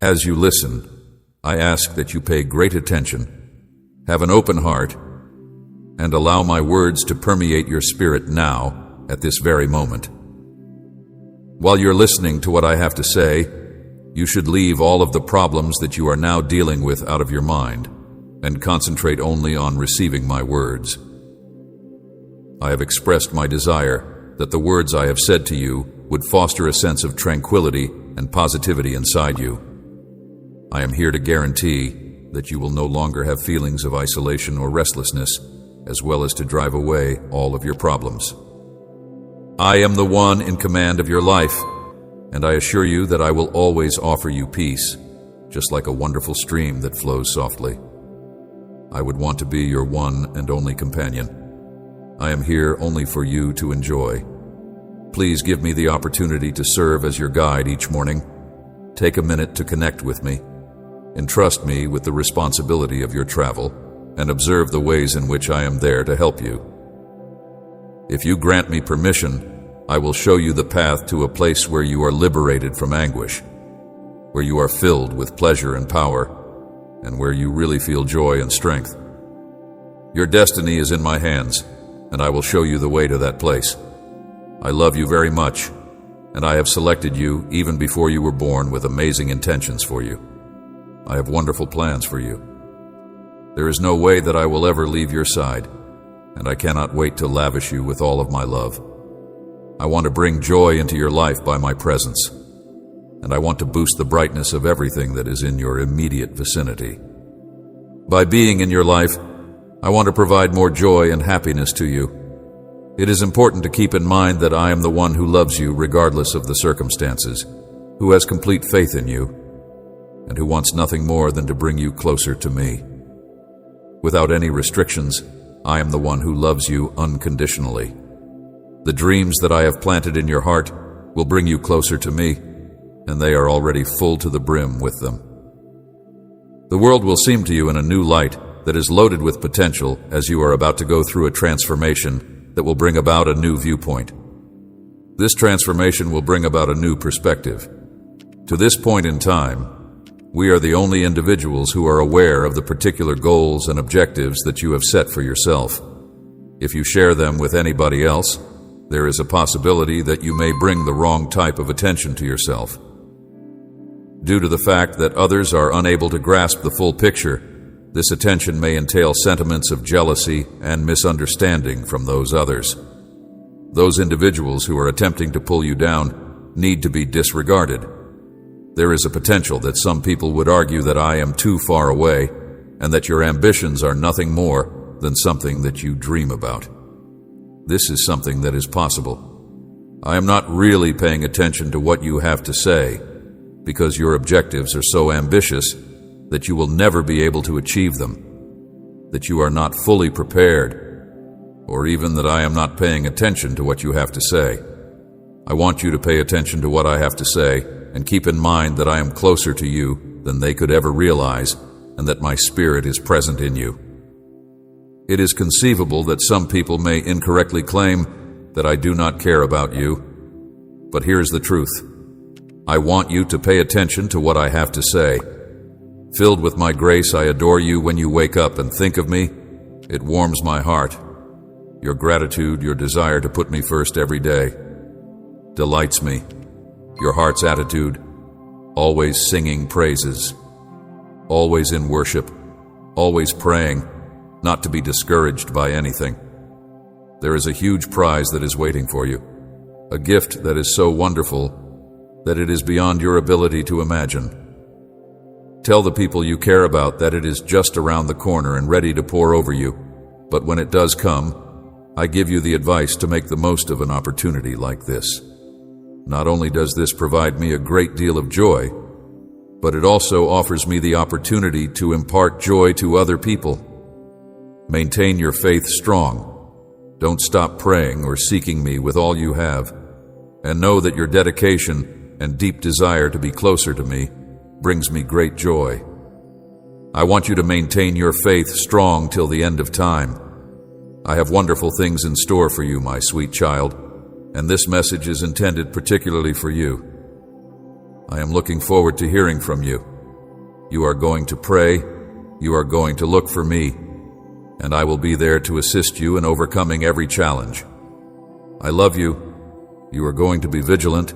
As you listen, I ask that you pay great attention, have an open heart, and allow my words to permeate your spirit now, at this very moment. While you're listening to what I have to say, you should leave all of the problems that you are now dealing with out of your mind and concentrate only on receiving my words. I have expressed my desire that the words I have said to you would foster a sense of tranquility and positivity inside you. I am here to guarantee that you will no longer have feelings of isolation or restlessness, as well as to drive away all of your problems. I am the one in command of your life, and I assure you that I will always offer you peace, just like a wonderful stream that flows softly. I would want to be your one and only companion. I am here only for you to enjoy. Please give me the opportunity to serve as your guide each morning. Take a minute to connect with me. Entrust me with the responsibility of your travel, and observe the ways in which I am there to help you. If you grant me permission, I will show you the path to a place where you are liberated from anguish, where you are filled with pleasure and power, and where you really feel joy and strength. Your destiny is in my hands, and I will show you the way to that place. I love you very much, and I have selected you even before you were born with amazing intentions for you. I have wonderful plans for you. There is no way that I will ever leave your side, and I cannot wait to lavish you with all of my love. I want to bring joy into your life by my presence, and I want to boost the brightness of everything that is in your immediate vicinity. By being in your life, I want to provide more joy and happiness to you. It is important to keep in mind that I am the one who loves you regardless of the circumstances, who has complete faith in you, and who wants nothing more than to bring you closer to me. Without any restrictions, I am the one who loves you unconditionally. The dreams that I have planted in your heart will bring you closer to me, and they are already full to the brim with them. The world will seem to you in a new light that is loaded with potential as you are about to go through a transformation that will bring about a new viewpoint. This transformation will bring about a new perspective. To this point in time, we are the only individuals who are aware of the particular goals and objectives that you have set for yourself. If you share them with anybody else, there is a possibility that you may bring the wrong type of attention to yourself. Due to the fact that others are unable to grasp the full picture, this attention may entail sentiments of jealousy and misunderstanding from those others. Those individuals who are attempting to pull you down need to be disregarded. There is a potential that some people would argue that I am too far away and that your ambitions are nothing more than something that you dream about. This is something that is possible. I am not really paying attention to what you have to say because your objectives are so ambitious that you will never be able to achieve them, that you are not fully prepared, or even that I am not paying attention to what you have to say. I want you to pay attention to what I have to say and keep in mind that I am closer to you than they could ever realize, and that my spirit is present in you. It is conceivable that some people may incorrectly claim that I do not care about you, but here's the truth. I want you to pay attention to what I have to say. Filled with my grace, I adore you when you wake up and think of me. It warms my heart. Your gratitude, your desire to put me first every day, delights me. Your heart's attitude, always singing praises, always in worship, always praying, not to be discouraged by anything. There is a huge prize that is waiting for you, a gift that is so wonderful that it is beyond your ability to imagine. Tell the people you care about that it is just around the corner and ready to pour over you, but when it does come, I give you the advice to make the most of an opportunity like this. Not only does this provide me a great deal of joy, but it also offers me the opportunity to impart joy to other people. Maintain your faith strong. Don't stop praying or seeking me with all you have, and know that your dedication and deep desire to be closer to me brings me great joy. I want you to maintain your faith strong till the end of time. I have wonderful things in store for you, my sweet child, and this message is intended particularly for you. I am looking forward to hearing from you. you are going to pray, you are going to look for me, and I will be there to assist you in overcoming every challenge. I love you, you are going to be vigilant,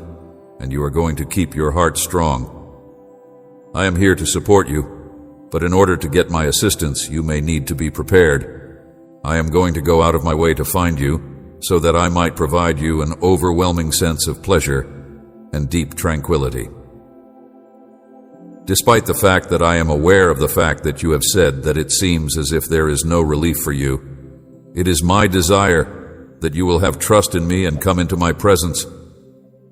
and you are going to keep your heart strong. I am here to support you, but in order to get my assistance, you may need to be prepared. I am going to go out of my way to find you, so that I might provide you an overwhelming sense of pleasure and deep tranquility. Despite the fact that I am aware of the fact that you have said that it seems as if there is no relief for you, it is my desire that you will have trust in me and come into my presence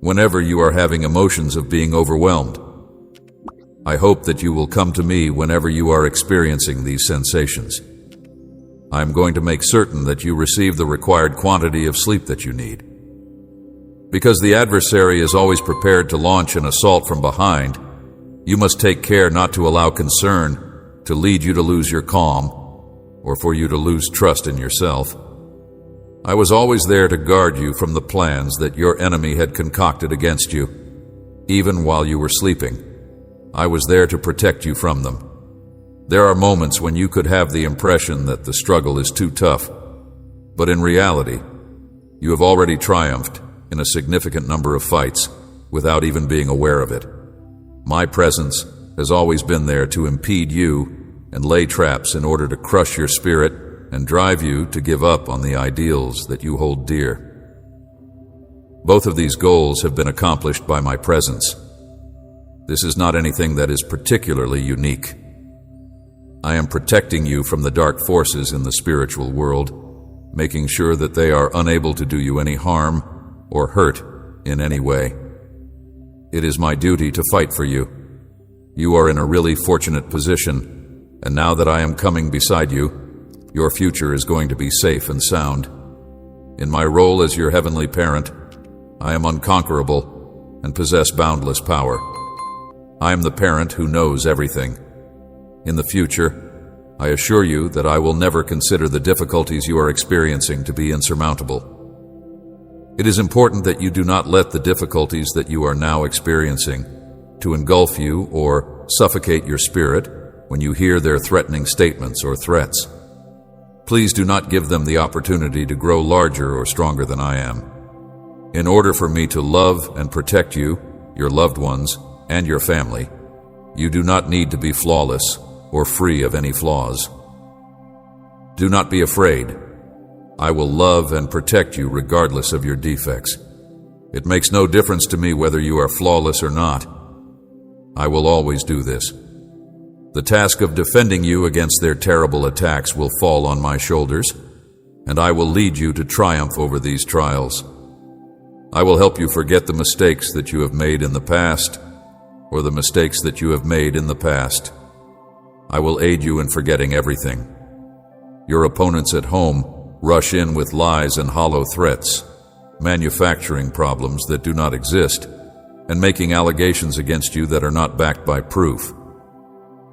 whenever you are having emotions of being overwhelmed. I hope that you will come to me whenever you are experiencing these sensations. I am going to make certain that you receive the required quantity of sleep that you need. Because the adversary is always prepared to launch an assault from behind, you must take care not to allow concern to lead you to lose your calm or for you to lose trust in yourself. I was always there to guard you from the plans that your enemy had concocted against you, even while you were sleeping. I was there to protect you from them. There are moments when you could have the impression that the struggle is too tough, but in reality, you have already triumphed in a significant number of fights without even being aware of it. My presence has always been there to impede you and lay traps in order to crush your spirit and drive you to give up on the ideals that you hold dear. Both of these goals have been accomplished by my presence. This is not anything that is particularly unique. I am protecting you from the dark forces in the spiritual world, making sure that they are unable to do you any harm or hurt in any way. It is my duty to fight for you. You are in a really fortunate position, and now that I am coming beside you, your future is going to be safe and sound. In my role as your heavenly parent, I am unconquerable and possess boundless power. I am the parent who knows everything. In the future, I assure you that I will never consider the difficulties you are experiencing to be insurmountable. It is important that you do not let the difficulties that you are now experiencing to engulf you or suffocate your spirit when you hear their threatening statements or threats. Please do not give them the opportunity to grow larger or stronger than I am. In order for me to love and protect you, your loved ones, and your family, you do not need to be flawless or free of any flaws. Do not be afraid. I will love and protect you regardless of your defects. It makes no difference to me whether you are flawless or not. I will always do this. The task of defending you against their terrible attacks will fall on my shoulders, and I will lead you to triumph over these trials. I will help you forget the mistakes that you have made in the past, or the mistakes that you have made in the past. I will aid you in forgetting everything. Your opponents at home rush in with lies and hollow threats, manufacturing problems that do not exist, and making allegations against you that are not backed by proof.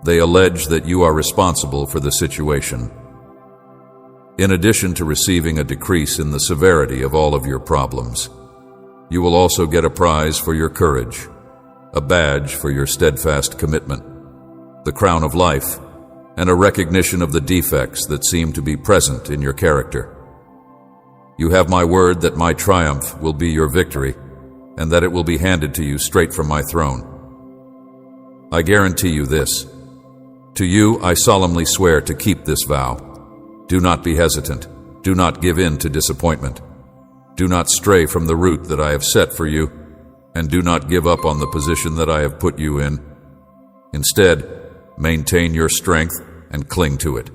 They allege that you are responsible for the situation. In addition to receiving a decrease in the severity of all of your problems, you will also get a prize for your courage, a badge for your steadfast commitment, the crown of life, and a recognition of the defects that seem to be present in your character. You have my word that my triumph will be your victory, and that it will be handed to you straight from my throne. I guarantee you this. To you I solemnly swear to keep this vow. Do not be hesitant. Do not give in to disappointment. Do not stray from the route that I have set for you, and do not give up on the position that I have put you in. Instead, maintain your strength and cling to it.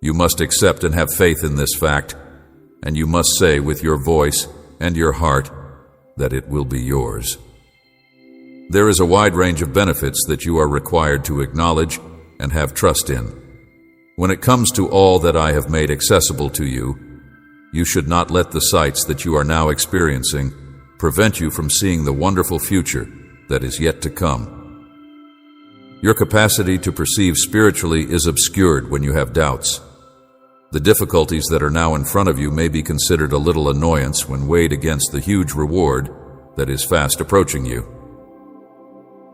You must accept and have faith in this fact, and you must say with your voice and your heart that it will be yours. There is a wide range of benefits that you are required to acknowledge and have trust in. When it comes to all that I have made accessible to you, you should not let the sights that you are now experiencing prevent you from seeing the wonderful future that is yet to come. Your capacity to perceive spiritually is obscured when you have doubts. The difficulties that are now in front of you may be considered a little annoyance when weighed against the huge reward that is fast approaching you.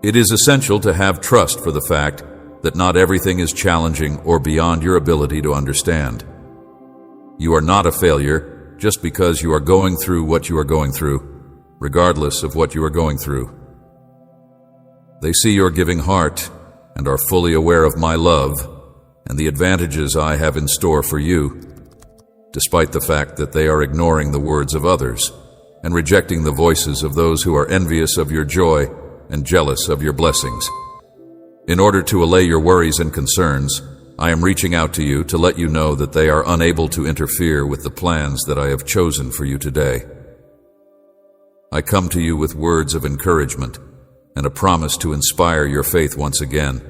It is essential to have trust for the fact that not everything is challenging or beyond your ability to understand. You are not a failure just because you are going through what you are going through, regardless of what you are going through. They see your giving heart and are fully aware of my love and the advantages I have in store for you, despite the fact that they are ignoring the words of others and rejecting the voices of those who are envious of your joy and jealous of your blessings. In order to allay your worries and concerns, I am reaching out to you to let you know that they are unable to interfere with the plans that I have chosen for you today. I come to you with words of encouragement and a promise to inspire your faith once again,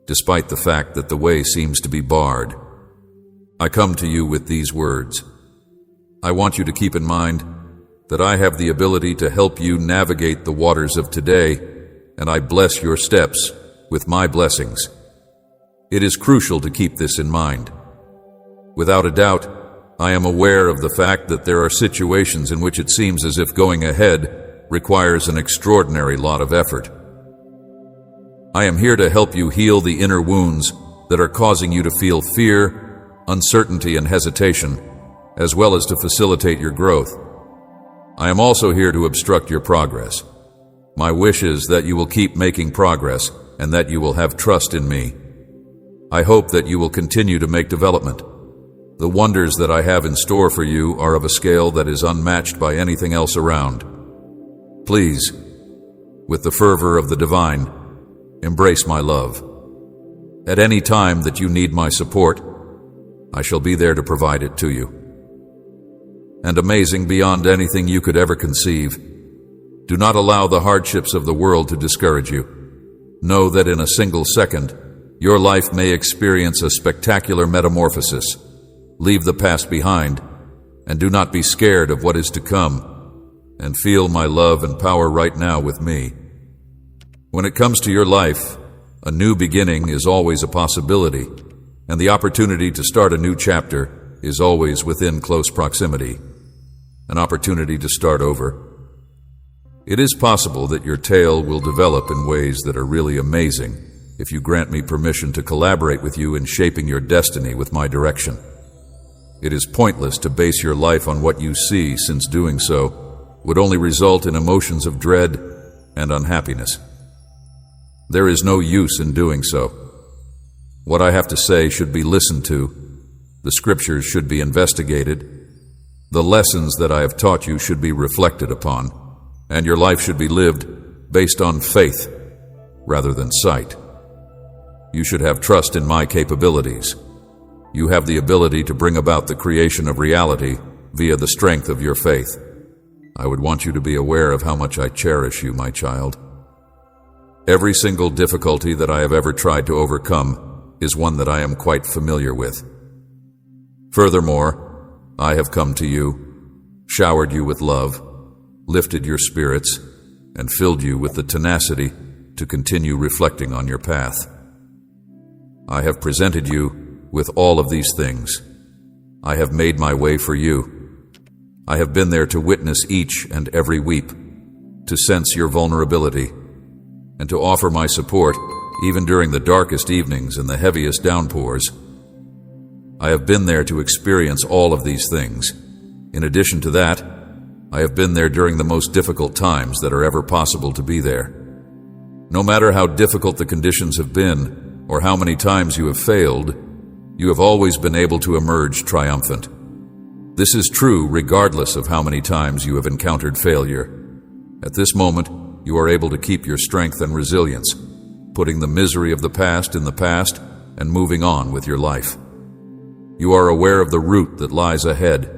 despite the fact that the way seems to be barred. I come to you with these words. I want you to keep in mind that I have the ability to help you navigate the waters of today, and I bless your steps with my blessings. It is crucial to keep this in mind. Without a doubt, I am aware of the fact that there are situations in which it seems as if going ahead requires an extraordinary lot of effort. I am here to help you heal the inner wounds that are causing you to feel fear, uncertainty, and hesitation, as well as to facilitate your growth. I am also here to obstruct your progress. My wish is that you will keep making progress and that you will have trust in me. I hope that you will continue to make development. The wonders that I have in store for you are of a scale that is unmatched by anything else around. Please, with the fervor of the divine, embrace my love. At any time that you need my support, I shall be there to provide it to you. And amazing beyond anything you could ever conceive, do not allow the hardships of the world to discourage you. Know that in a single second, your life may experience a spectacular metamorphosis. Leave the past behind, and do not be scared of what is to come, and feel my love and power right now with me. When it comes to your life, a new beginning is always a possibility, and the opportunity to start a new chapter is always within close proximity. An opportunity to start over. It is possible that your tale will develop in ways that are really amazing if you grant me permission to collaborate with you in shaping your destiny with my direction. It is pointless to base your life on what you see, since doing so would only result in emotions of dread and unhappiness. There is no use in doing so. What I have to say should be listened to. The scriptures should be investigated. The lessons that I have taught you should be reflected upon, and your life should be lived based on faith rather than sight. You should have trust in my capabilities. You have the ability to bring about the creation of reality via the strength of your faith. I would want you to be aware of how much I cherish you, my child. Every single difficulty that I have ever tried to overcome is one that I am quite familiar with. Furthermore, I have come to you, showered you with love, lifted your spirits, and filled you with the tenacity to continue reflecting on your path. I have presented you with all of these things. I have made my way for you. I have been there to witness each and every weep, to sense your vulnerability, and to offer my support even during the darkest evenings and the heaviest downpours. I have been there to experience all of these things. In addition to that, I have been there during the most difficult times that are ever possible to be there. No matter how difficult the conditions have been, or how many times you have failed, you have always been able to emerge triumphant. This is true regardless of how many times you have encountered failure. At this moment, you are able to keep your strength and resilience, putting the misery of the past in the past and moving on with your life. You are aware of the route that lies ahead.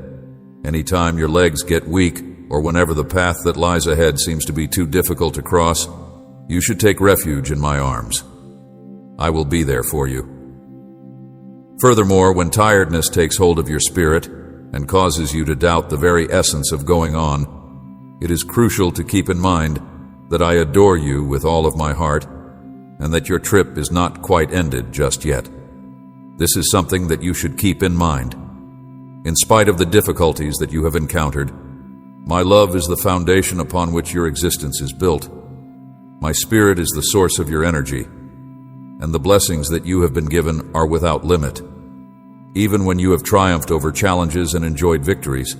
Anytime your legs get weak, or whenever the path that lies ahead seems to be too difficult to cross, you should take refuge in my arms. I will be there for you. Furthermore, when tiredness takes hold of your spirit and causes you to doubt the very essence of going on, it is crucial to keep in mind that I adore you with all of my heart, and that your trip is not quite ended just yet. This is something that you should keep in mind. In spite of the difficulties that you have encountered, my love is the foundation upon which your existence is built. My spirit is the source of your energy, and the blessings that you have been given are without limit. Even when you have triumphed over challenges and enjoyed victories,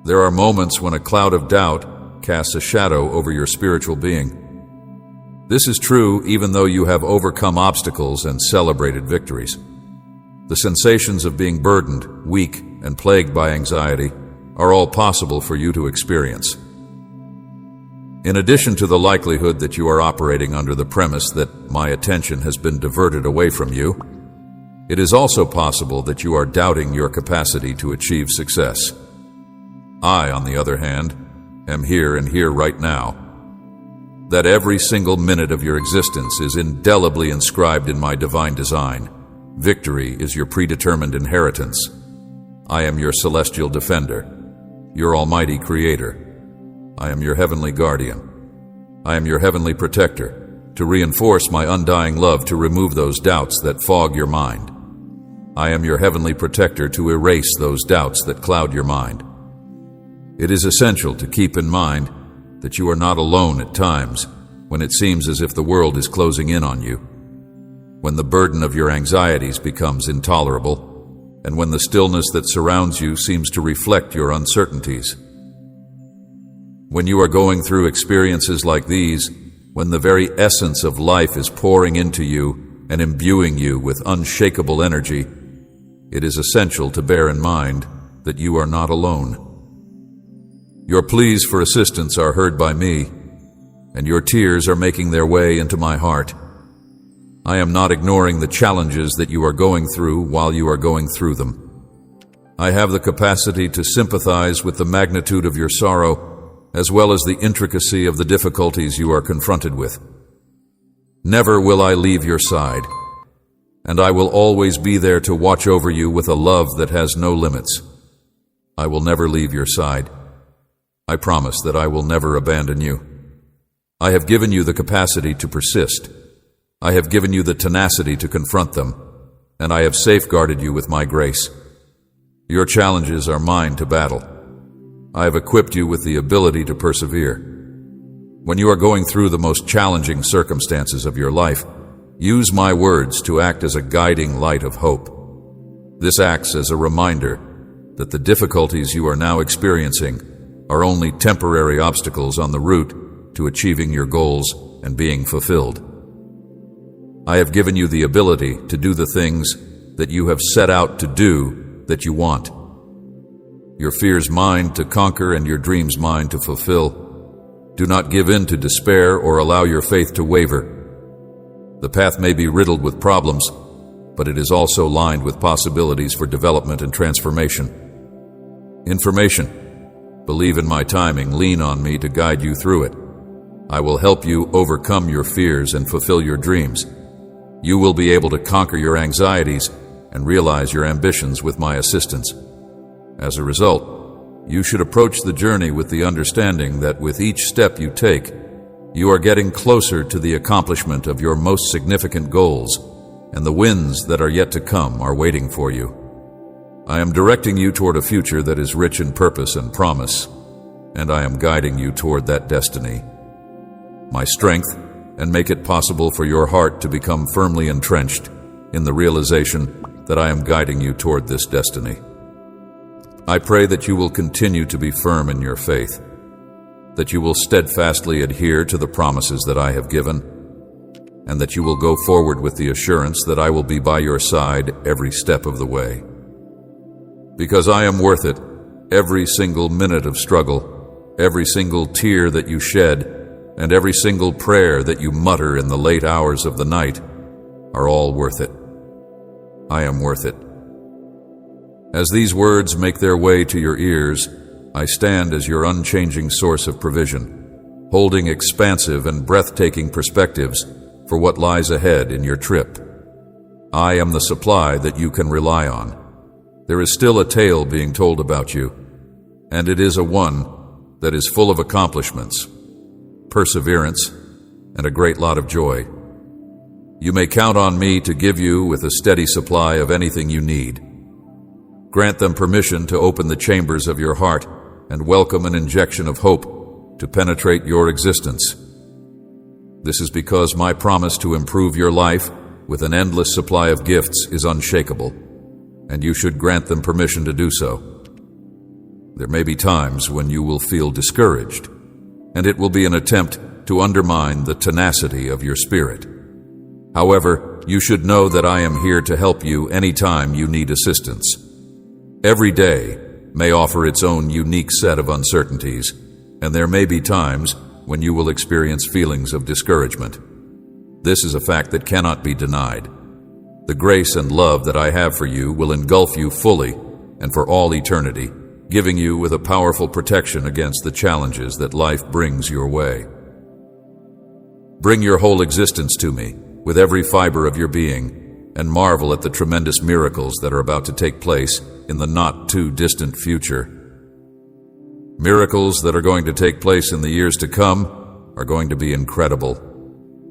there are moments when a cloud of doubt casts a shadow over your spiritual being. This is true even though you have overcome obstacles and celebrated victories. The sensations of being burdened, weak, and plagued by anxiety are all possible for you to experience. In addition to the likelihood that you are operating under the premise that my attention has been diverted away from you, it is also possible that you are doubting your capacity to achieve success. I, on the other hand, am here and here right now. That every single minute of your existence is indelibly inscribed in my divine design. Victory is your predetermined inheritance. I am your celestial defender, your almighty creator. I am your heavenly guardian. I am your heavenly protector, to reinforce my undying love to remove those doubts that fog your mind. I am your heavenly protector to erase those doubts that cloud your mind. It is essential to keep in mind that you are not alone at times when it seems as if the world is closing in on you, when the burden of your anxieties becomes intolerable, and when the stillness that surrounds you seems to reflect your uncertainties. When you are going through experiences like these, when the very essence of life is pouring into you and imbuing you with unshakable energy, it is essential to bear in mind that you are not alone. Your pleas for assistance are heard by me, and your tears are making their way into my heart. I am not ignoring the challenges that you are going through while you are going through them. I have the capacity to sympathize with the magnitude of your sorrow, as well as the intricacy of the difficulties you are confronted with. Never will I leave your side, and I will always be there to watch over you with a love that has no limits. I will never leave your side. I promise that I will never abandon you. I have given you the capacity to persist. I have given you the tenacity to confront them, and I have safeguarded you with my grace. Your challenges are mine to battle. I have equipped you with the ability to persevere. When you are going through the most challenging circumstances of your life, use my words to act as a guiding light of hope. This acts as a reminder that the difficulties you are now experiencing are only temporary obstacles on the route to achieving your goals and being fulfilled. I have given you the ability to do the things that you have set out to do that you want. Your fears mine to conquer and your dreams mine to fulfill. Do not give in to despair or allow your faith to waver. The path may be riddled with problems, but it is also lined with possibilities for development and transformation. Information. Believe in my timing, lean on me to guide you through it. I will help you overcome your fears and fulfill your dreams. You will be able to conquer your anxieties and realize your ambitions with my assistance. As a result, you should approach the journey with the understanding that with each step you take, you are getting closer to the accomplishment of your most significant goals, and the wins that are yet to come are waiting for you. I am directing you toward a future that is rich in purpose and promise, and I am guiding you toward that destiny. My strength, and make it possible for your heart to become firmly entrenched in the realization that I am guiding you toward this destiny. I pray that you will continue to be firm in your faith, that you will steadfastly adhere to the promises that I have given, and that you will go forward with the assurance that I will be by your side every step of the way. Because I am worth it, every single minute of struggle, every single tear that you shed, and every single prayer that you mutter in the late hours of the night are all worth it. I am worth it. As these words make their way to your ears, I stand as your unchanging source of provision, holding expansive and breathtaking perspectives for what lies ahead in your trip. I am the supply that you can rely on. There is still a tale being told about you, and it is a one that is full of accomplishments, perseverance, and a great lot of joy. You may count on me to give you with a steady supply of anything you need. Grant them permission to open the chambers of your heart and welcome an injection of hope to penetrate your existence. This is because my promise to improve your life with an endless supply of gifts is unshakable, and you should grant them permission to do so. There may be times when you will feel discouraged, and it will be an attempt to undermine the tenacity of your spirit. However, you should know that I am here to help you anytime you need assistance. Every day may offer its own unique set of uncertainties, and there may be times when you will experience feelings of discouragement. This is a fact that cannot be denied. The grace and love that I have for you will engulf you fully and for all eternity, giving you with a powerful protection against the challenges that life brings your way. Bring your whole existence to me, with every fiber of your being, and marvel at the tremendous miracles that are about to take place in the not-too-distant future. Miracles that are going to take place in the years to come are going to be incredible.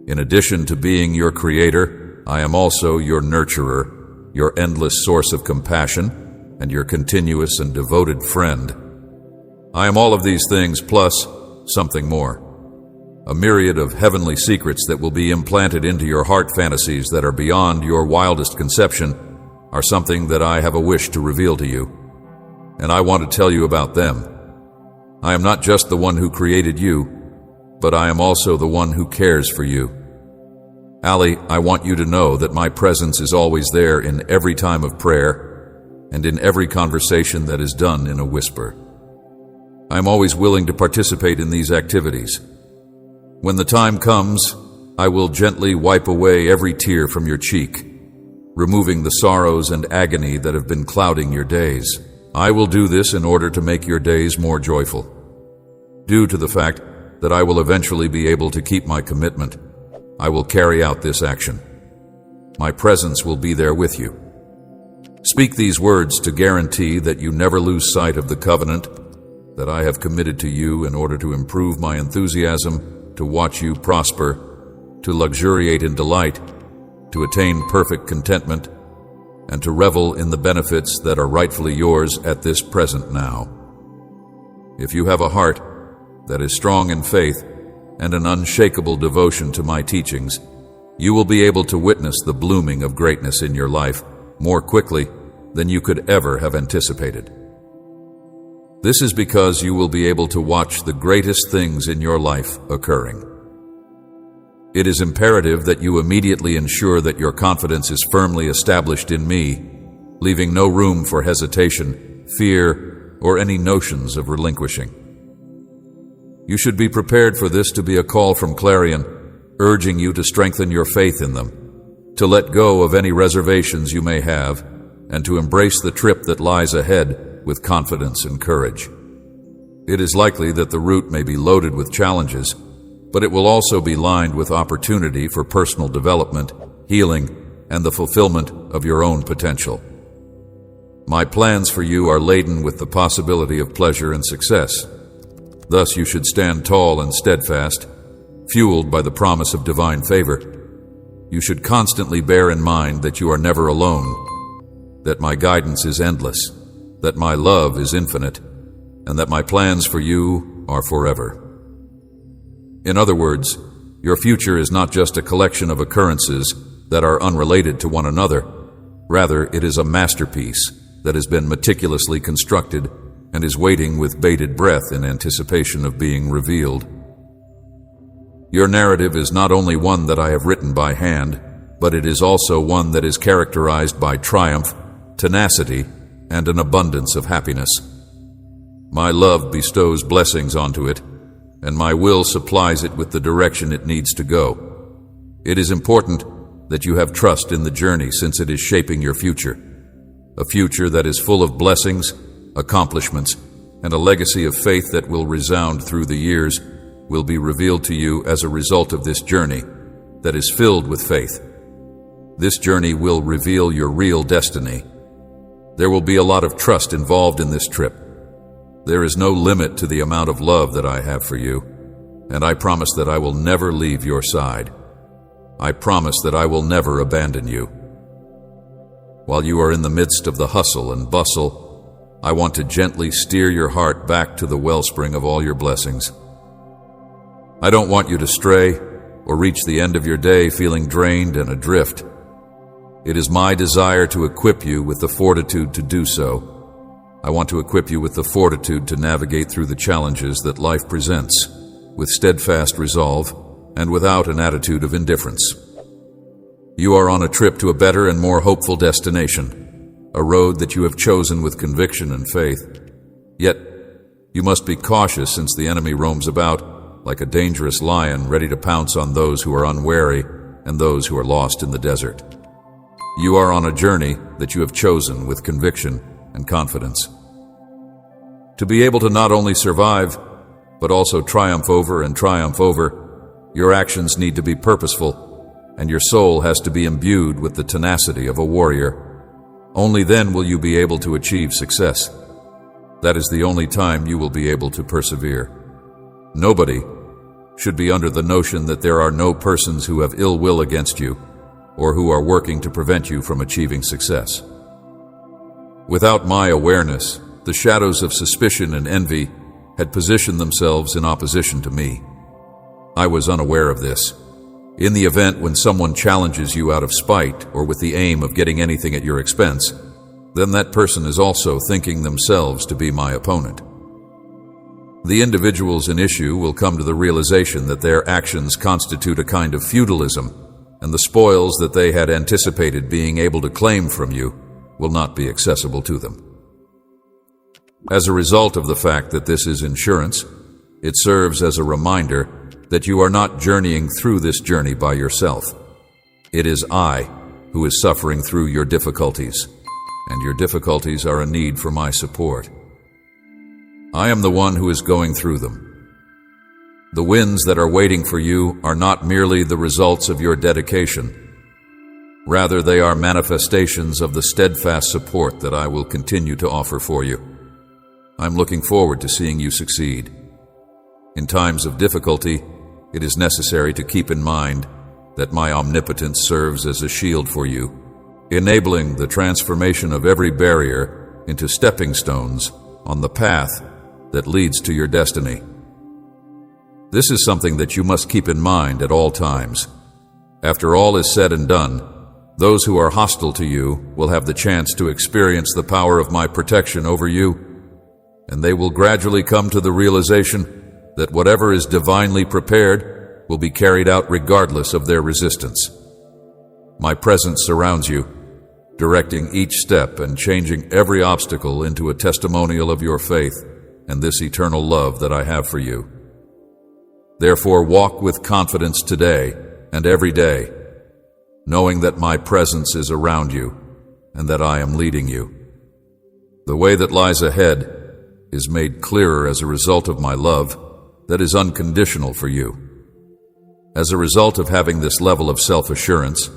In addition to being your creator, I am also your nurturer, your endless source of compassion, and your continuous and devoted friend. I am all of these things plus something more. A myriad of heavenly secrets that will be implanted into your heart fantasies that are beyond your wildest conception are something that I have a wish to reveal to you, and I want to tell you about them. I am not just the one who created you, but I am also the one who cares for you. Allie, I want you to know that my presence is always there in every time of prayer and in every conversation that is done in a whisper. I am always willing to participate in these activities. When the time comes, I will gently wipe away every tear from your cheek, removing the sorrows and agony that have been clouding your days. I will do this in order to make your days more joyful. Due to the fact that I will eventually be able to keep my commitment, I will carry out this action. My presence will be there with you. Speak these words to guarantee that you never lose sight of the covenant that I have committed to you in order to improve my enthusiasm, to watch you prosper, to luxuriate in delight, to attain perfect contentment, and to revel in the benefits that are rightfully yours at this present now. If you have a heart that is strong in faith and an unshakable devotion to my teachings, you will be able to witness the blooming of greatness in your life more quickly than you could ever have anticipated. This is because you will be able to watch the greatest things in your life occurring. It is imperative that you immediately ensure that your confidence is firmly established in me, leaving no room for hesitation, fear, or any notions of relinquishing. You should be prepared for this to be a call from Clarion, urging you to strengthen your faith in them, to let go of any reservations you may have, and to embrace the trip that lies ahead with confidence and courage. It is likely that the route may be loaded with challenges, but it will also be lined with opportunity for personal development, healing, and the fulfillment of your own potential. My plans for you are laden with the possibility of pleasure and success. Thus you should stand tall and steadfast, fueled by the promise of divine favor. You should constantly bear in mind that you are never alone, that my guidance is endless, that my love is infinite, and that my plans for you are forever. In other words, your future is not just a collection of occurrences that are unrelated to one another. Rather, it is a masterpiece that has been meticulously constructed and is waiting with bated breath in anticipation of being revealed. Your narrative is not only one that I have written by hand, but it is also one that is characterized by triumph, tenacity, and an abundance of happiness. My love bestows blessings onto it, and my will supplies it with the direction it needs to go. It is important that you have trust in the journey, since it is shaping your future, a future that is full of blessings, accomplishments, and a legacy of faith that will resound through the years will be revealed to you as a result of this journey that is filled with faith. This journey will reveal your real destiny. There will be a lot of trust involved in this trip. There is no limit to the amount of love that I have for you, and I promise that I will never leave your side. I promise that I will never abandon you. While you are in the midst of the hustle and bustle, I want to gently steer your heart back to the wellspring of all your blessings. I don't want you to stray, or reach the end of your day feeling drained and adrift. It is my desire to equip you with the fortitude to do so. I want to equip you with the fortitude to navigate through the challenges that life presents, with steadfast resolve and without an attitude of indifference. You are on a trip to a better and more hopeful destination, a road that you have chosen with conviction and faith. Yet, you must be cautious since the enemy roams about like a dangerous lion ready to pounce on those who are unwary and those who are lost in the desert. You are on a journey that you have chosen with conviction and confidence. To be able to not only survive, but also triumph over and triumph over, your actions need to be purposeful, and your soul has to be imbued with the tenacity of a warrior. Only then will you be able to achieve success. That is the only time you will be able to persevere. Nobody should be under the notion that there are no persons who have ill will against you, or who are working to prevent you from achieving success. Without my awareness, the shadows of suspicion and envy had positioned themselves in opposition to me. I was unaware of this. In the event when someone challenges you out of spite or with the aim of getting anything at your expense, then that person is also thinking themselves to be my opponent. The individuals in issue will come to the realization that their actions constitute a kind of feudalism, and the spoils that they had anticipated being able to claim from you will not be accessible to them. As a result of the fact that this is insurance, it serves as a reminder that you are not journeying through this journey by yourself. It is I who is suffering through your difficulties, and your difficulties are a need for my support. I am the one who is going through them. The winds that are waiting for you are not merely the results of your dedication. Rather, they are manifestations of the steadfast support that I will continue to offer for you. I'm looking forward to seeing you succeed. In times of difficulty, it is necessary to keep in mind that my omnipotence serves as a shield for you, enabling the transformation of every barrier into stepping stones on the path that leads to your destiny. This is something that you must keep in mind at all times. After all is said and done, those who are hostile to you will have the chance to experience the power of my protection over you, and they will gradually come to the realization that whatever is divinely prepared will be carried out regardless of their resistance. My presence surrounds you, directing each step and changing every obstacle into a testimonial of your faith and this eternal love that I have for you. Therefore, walk with confidence today and every day, knowing that my presence is around you and that I am leading you. The way that lies ahead is made clearer as a result of my love that is unconditional for you. As a result of having this level of self-assurance,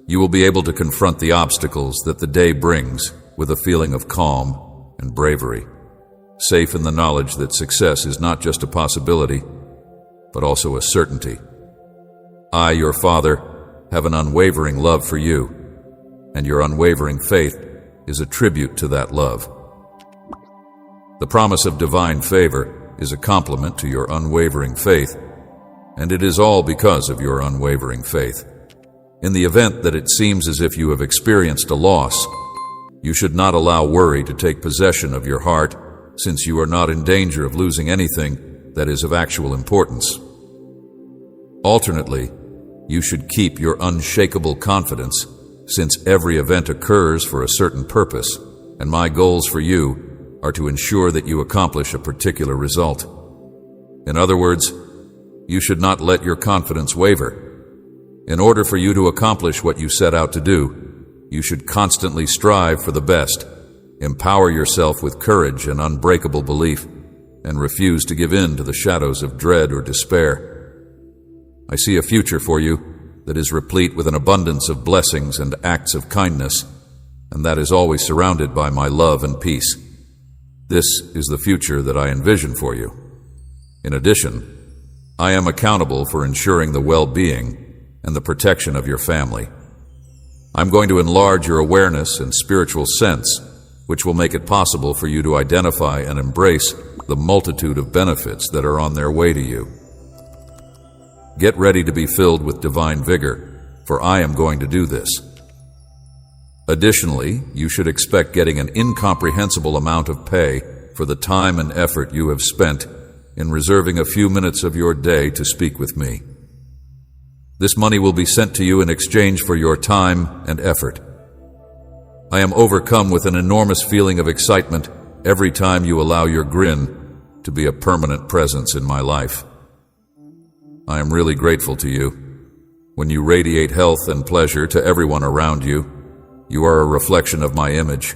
you will be able to confront the obstacles that the day brings with a feeling of calm and bravery, safe in the knowledge that success is not just a possibility, but also a certainty. I, your Father, have an unwavering love for you, and your unwavering faith is a tribute to that love. The promise of divine favor is a complement to your unwavering faith, and it is all because of your unwavering faith. In the event that it seems as if you have experienced a loss, you should not allow worry to take possession of your heart, since you are not in danger of losing anything that is of actual importance. Alternately, you should keep your unshakable confidence, since every event occurs for a certain purpose, and my goals for you are to ensure that you accomplish a particular result. In other words, you should not let your confidence waver. In order for you to accomplish what you set out to do, you should constantly strive for the best, empower yourself with courage and unbreakable belief, and refuse to give in to the shadows of dread or despair. I see a future for you that is replete with an abundance of blessings and acts of kindness, and that is always surrounded by my love and peace. This is the future that I envision for you. In addition, I am accountable for ensuring the well-being and the protection of your family. I'm going to enlarge your awareness and spiritual sense, which will make it possible for you to identify and embrace the multitude of benefits that are on their way to you. Get ready to be filled with divine vigor, for I am going to do this. Additionally, you should expect getting an incomprehensible amount of pay for the time and effort you have spent in reserving a few minutes of your day to speak with me. This money will be sent to you in exchange for your time and effort. I am overcome with an enormous feeling of excitement every time you allow your grin to be a permanent presence in my life. I am really grateful to you. When you radiate health and pleasure to everyone around you, you are a reflection of my image.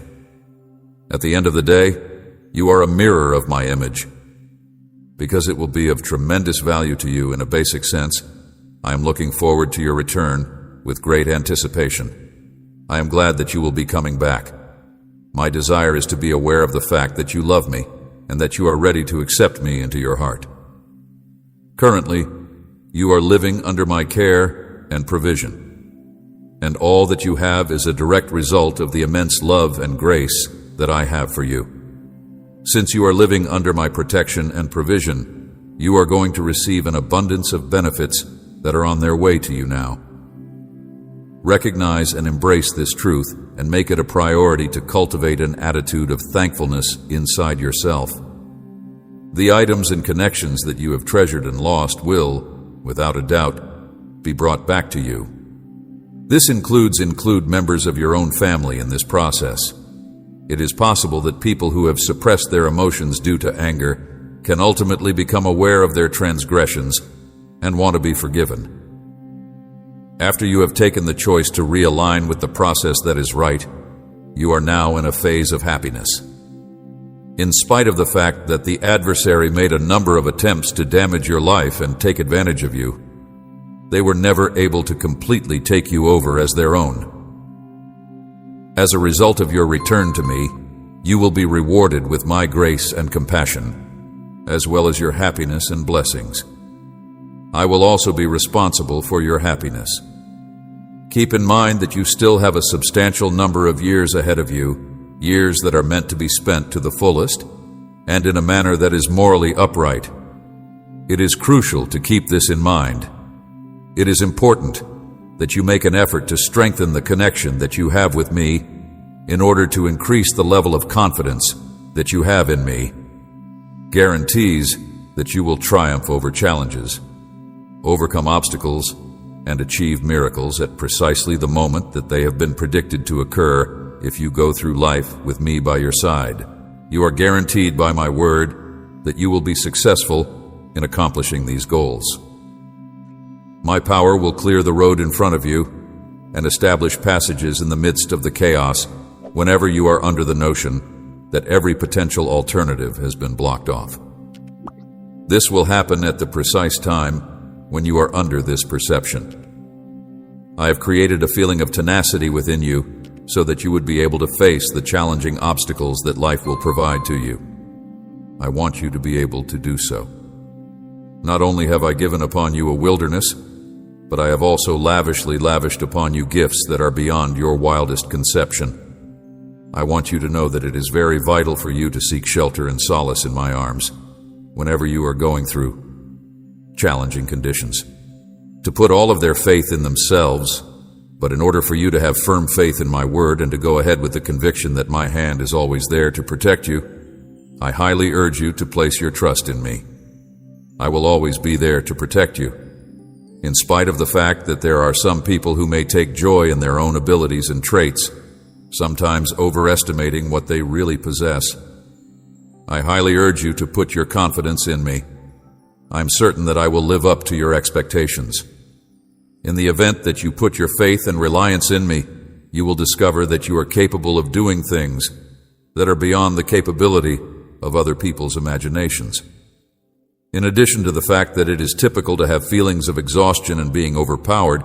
At the end of the day, you are a mirror of my image. Because it will be of tremendous value to you in a basic sense, I am looking forward to your return with great anticipation. I am glad that you will be coming back. My desire is to be aware of the fact that you love me and that you are ready to accept me into your heart. Currently, you are living under my care and provision, and all that you have is a direct result of the immense love and grace that I have for you. Since you are living under my protection and provision, you are going to receive an abundance of benefits that are on their way to you now. Recognize and embrace this truth and make it a priority to cultivate an attitude of thankfulness inside yourself. The items and connections that you have treasured and lost will, without a doubt, be brought back to you. This include members of your own family in this process. It is possible that people who have suppressed their emotions due to anger can ultimately become aware of their transgressions and want to be forgiven. After you have taken the choice to realign with the process that is right, you are now in a phase of happiness. In spite of the fact that the adversary made a number of attempts to damage your life and take advantage of you, they were never able to completely take you over as their own. As a result of your return to me, you will be rewarded with my grace and compassion, as well as your happiness and blessings. I will also be responsible for your happiness. Keep in mind that you still have a substantial number of years ahead of you, years that are meant to be spent to the fullest and in a manner that is morally upright. It is crucial to keep this in mind. It is important that you make an effort to strengthen the connection that you have with me in order to increase the level of confidence that you have in me. Guarantees that you will triumph over challenges, overcome obstacles, and achieve miracles at precisely the moment that they have been predicted to occur if you go through life with me by your side. You are guaranteed by my word that you will be successful in accomplishing these goals. My power will clear the road in front of you and establish passages in the midst of the chaos whenever you are under the notion that every potential alternative has been blocked off. This will happen at the precise time when you are under this perception. I have created a feeling of tenacity within you so that you would be able to face the challenging obstacles that life will provide to you. I want you to be able to do so. Not only have I given upon you a wilderness, but I have also lavishly lavished upon you gifts that are beyond your wildest conception. I want you to know that it is very vital for you to seek shelter and solace in my arms whenever you are going through challenging conditions. To put all of their faith in themselves, but in order for you to have firm faith in my word and to go ahead with the conviction that my hand is always there to protect you, I highly urge you to place your trust in me. I will always be there to protect you. In spite of the fact that there are some people who may take joy in their own abilities and traits, sometimes overestimating what they really possess, I highly urge you to put your confidence in me. I'm certain that I will live up to your expectations. In the event that you put your faith and reliance in me, you will discover that you are capable of doing things that are beyond the capability of other people's imaginations. In addition to the fact that it is typical to have feelings of exhaustion and being overpowered,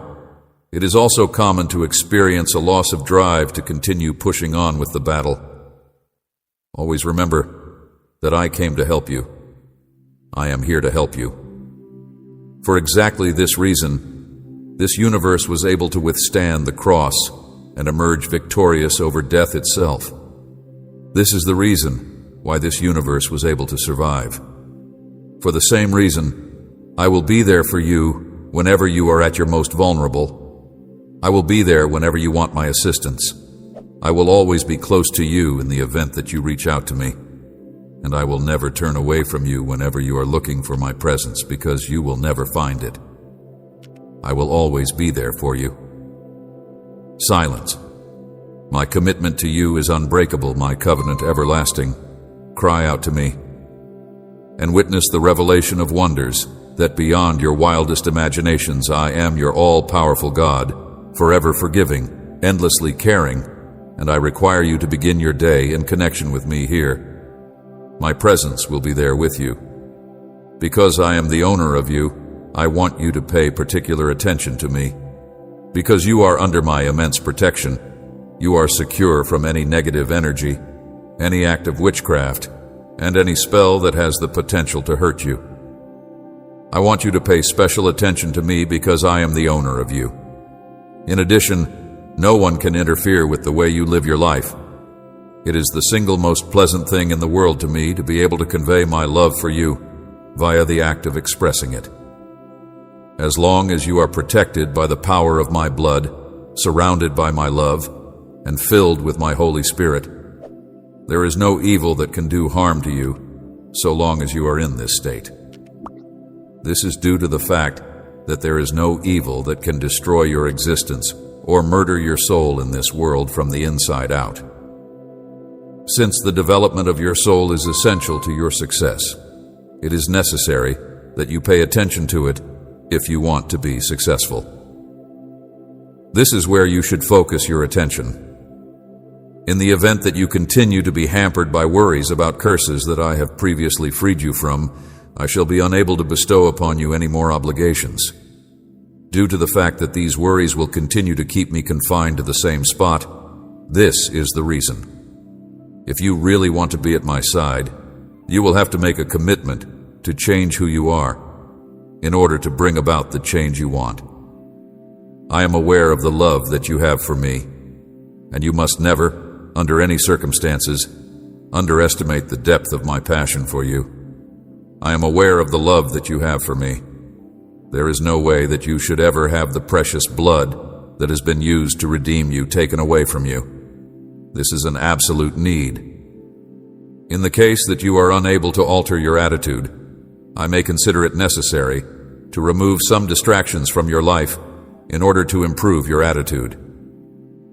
it is also common to experience a loss of drive to continue pushing on with the battle. Always remember that I came to help you. I am here to help you. For exactly this reason, this universe was able to withstand the cross and emerge victorious over death itself. This is the reason why this universe was able to survive. For the same reason, I will be there for you whenever you are at your most vulnerable. I will be there whenever you want my assistance. I will always be close to you in the event that you reach out to me. And I will never turn away from you whenever you are looking for my presence, because you will never find it. I will always be there for you. Silence. My commitment to you is unbreakable, my covenant everlasting. Cry out to me, and witness the revelation of wonders, that beyond your wildest imaginations I am your all-powerful God, forever forgiving, endlessly caring, and I require you to begin your day in connection with me here. My presence will be there with you. Because I am the owner of you, I want you to pay particular attention to me. Because you are under my immense protection, you are secure from any negative energy, any act of witchcraft, and any spell that has the potential to hurt you. I want you to pay special attention to me because I am the owner of you. In addition, no one can interfere with the way you live your life. It is the single most pleasant thing in the world to me to be able to convey my love for you via the act of expressing it. As long as you are protected by the power of my blood, surrounded by my love, and filled with my Holy Spirit, there is no evil that can do harm to you so long as you are in this state. This is due to the fact that there is no evil that can destroy your existence or murder your soul in this world from the inside out. Since the development of your soul is essential to your success, it is necessary that you pay attention to it if you want to be successful. This is where you should focus your attention. In the event that you continue to be hampered by worries about curses that I have previously freed you from, I shall be unable to bestow upon you any more obligations. Due to the fact that these worries will continue to keep me confined to the same spot, this is the reason. If you really want to be at my side, you will have to make a commitment to change who you are in order to bring about the change you want. I am aware of the love that you have for me, and you must never, under any circumstances, underestimate the depth of my passion for you. I am aware of the love that you have for me. There is no way that you should ever have the precious blood that has been used to redeem you taken away from you. This is an absolute need. In the case that you are unable to alter your attitude, I may consider it necessary to remove some distractions from your life in order to improve your attitude.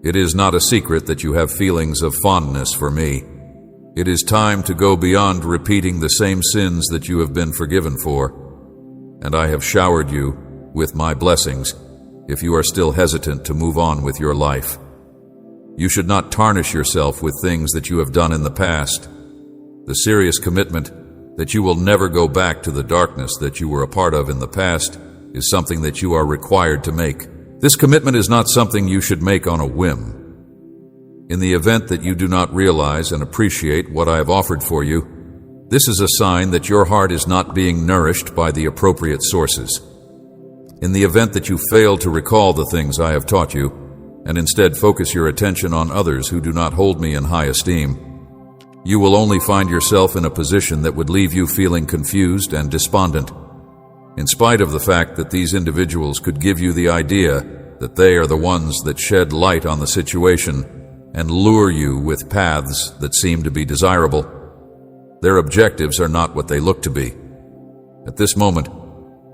It is not a secret that you have feelings of fondness for me. It is time to go beyond repeating the same sins that you have been forgiven for, and I have showered you with my blessings if you are still hesitant to move on with your life. You should not tarnish yourself with things that you have done in the past. The serious commitment that you will never go back to the darkness that you were a part of in the past is something that you are required to make. This commitment is not something you should make on a whim. In the event that you do not realize and appreciate what I have offered for you, this is a sign that your heart is not being nourished by the appropriate sources. In the event that you fail to recall the things I have taught you, and instead focus your attention on others who do not hold me in high esteem, you will only find yourself in a position that would leave you feeling confused and despondent, in spite of the fact that these individuals could give you the idea that they are the ones that shed light on the situation and lure you with paths that seem to be desirable. Their objectives are not what they look to be. At this moment,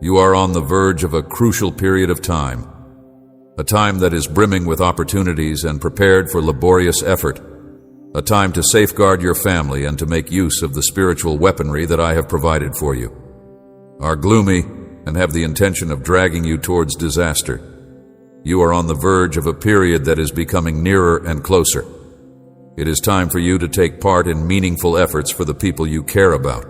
you are on the verge of a crucial period of time, a time that is brimming with opportunities and prepared for laborious effort, a time to safeguard your family and to make use of the spiritual weaponry that I have provided for you, are gloomy and have the intention of dragging you towards disaster. You are on the verge of a period that is becoming nearer and closer. It is time for you to take part in meaningful efforts for the people you care about,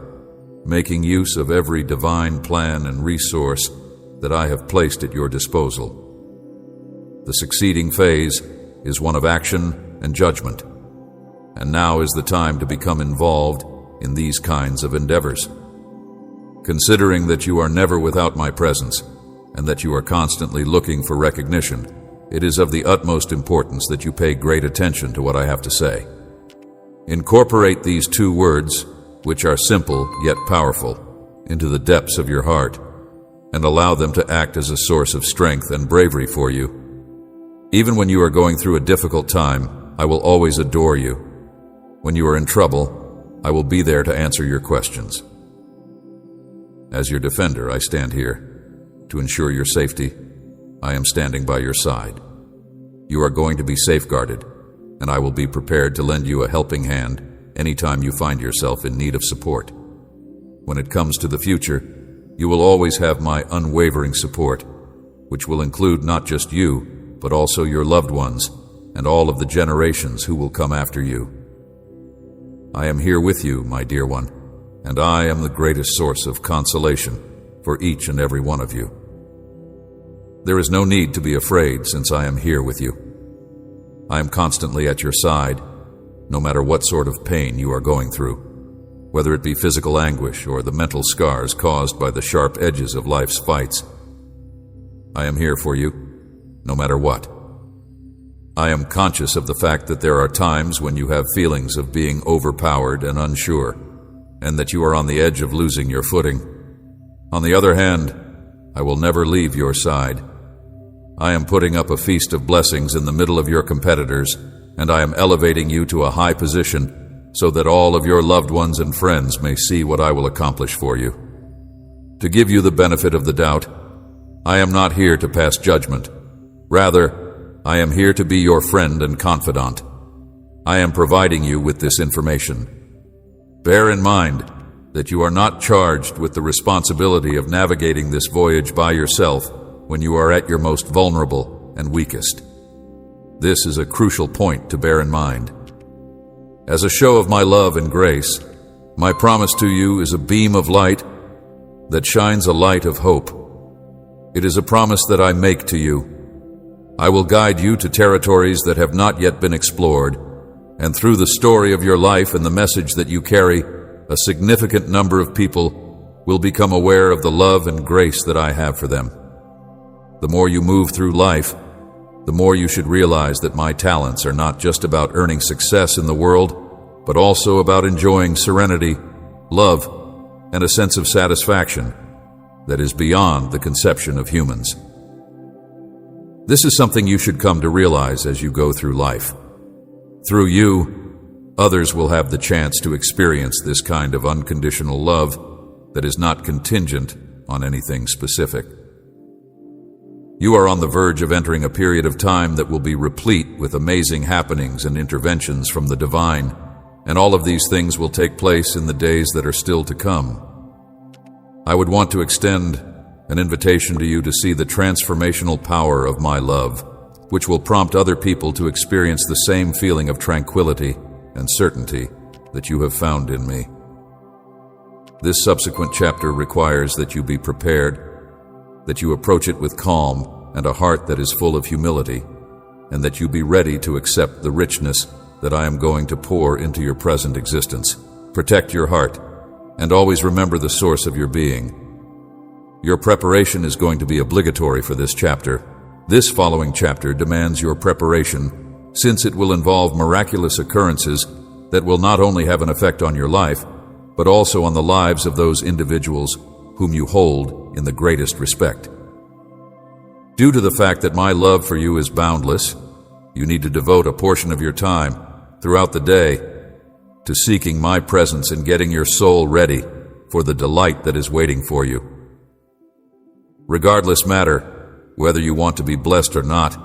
making use of every divine plan and resource that I have placed at your disposal. The succeeding phase is one of action and judgment, and now is the time to become involved in these kinds of endeavors. Considering that you are never without my presence, and that you are constantly looking for recognition, it is of the utmost importance that you pay great attention to what I have to say. Incorporate these 2 words, which are simple yet powerful, into the depths of your heart, and allow them to act as a source of strength and bravery for you. Even when you are going through a difficult time, I will always adore you. When you are in trouble, I will be there to answer your questions. As your defender, I stand here. To ensure your safety, I am standing by your side. You are going to be safeguarded, and I will be prepared to lend you a helping hand anytime you find yourself in need of support. When it comes to the future, you will always have my unwavering support, which will include not just you, but also your loved ones and all of the generations who will come after you. I am here with you, my dear one, and I am the greatest source of consolation for each and every one of you. There is no need to be afraid since I am here with you. I am constantly at your side, no matter what sort of pain you are going through, whether it be physical anguish or the mental scars caused by the sharp edges of life's fights. I am here for you, no matter what. I am conscious of the fact that there are times when you have feelings of being overpowered and unsure, and that you are on the edge of losing your footing. On the other hand, I will never leave your side. I am putting up a feast of blessings in the middle of your competitors, and I am elevating you to a high position so that all of your loved ones and friends may see what I will accomplish for you. To give you the benefit of the doubt, I am not here to pass judgment. Rather, I am here to be your friend and confidant. I am providing you with this information. Bear in mind that you are not charged with the responsibility of navigating this voyage by yourself when you are at your most vulnerable and weakest. This is a crucial point to bear in mind. As a show of my love and grace, my promise to you is a beam of light that shines a light of hope. It is a promise that I make to you. I will guide you to territories that have not yet been explored, and through the story of your life and the message that you carry, a significant number of people will become aware of the love and grace that I have for them. The more you move through life, the more you should realize that my talents are not just about earning success in the world, but also about enjoying serenity, love, and a sense of satisfaction that is beyond the conception of humans. This is something you should come to realize as you go through life. Through you, others will have the chance to experience this kind of unconditional love that is not contingent on anything specific. You are on the verge of entering a period of time that will be replete with amazing happenings and interventions from the divine, and all of these things will take place in the days that are still to come. I would want to extend an invitation to you to see the transformational power of my love, which will prompt other people to experience the same feeling of tranquility and certainty that you have found in me. This subsequent chapter requires that you be prepared, that you approach it with calm and a heart that is full of humility, and that you be ready to accept the richness that I am going to pour into your present existence. Protect your heart, and always remember the source of your being. Your preparation is going to be obligatory for this chapter. This following chapter demands your preparation, since it will involve miraculous occurrences that will not only have an effect on your life, but also on the lives of those individuals whom you hold in the greatest respect. Due to the fact that my love for you is boundless, you need to devote a portion of your time throughout the day to seeking my presence and getting your soul ready for the delight that is waiting for you. Regardless matter, whether you want to be blessed or not,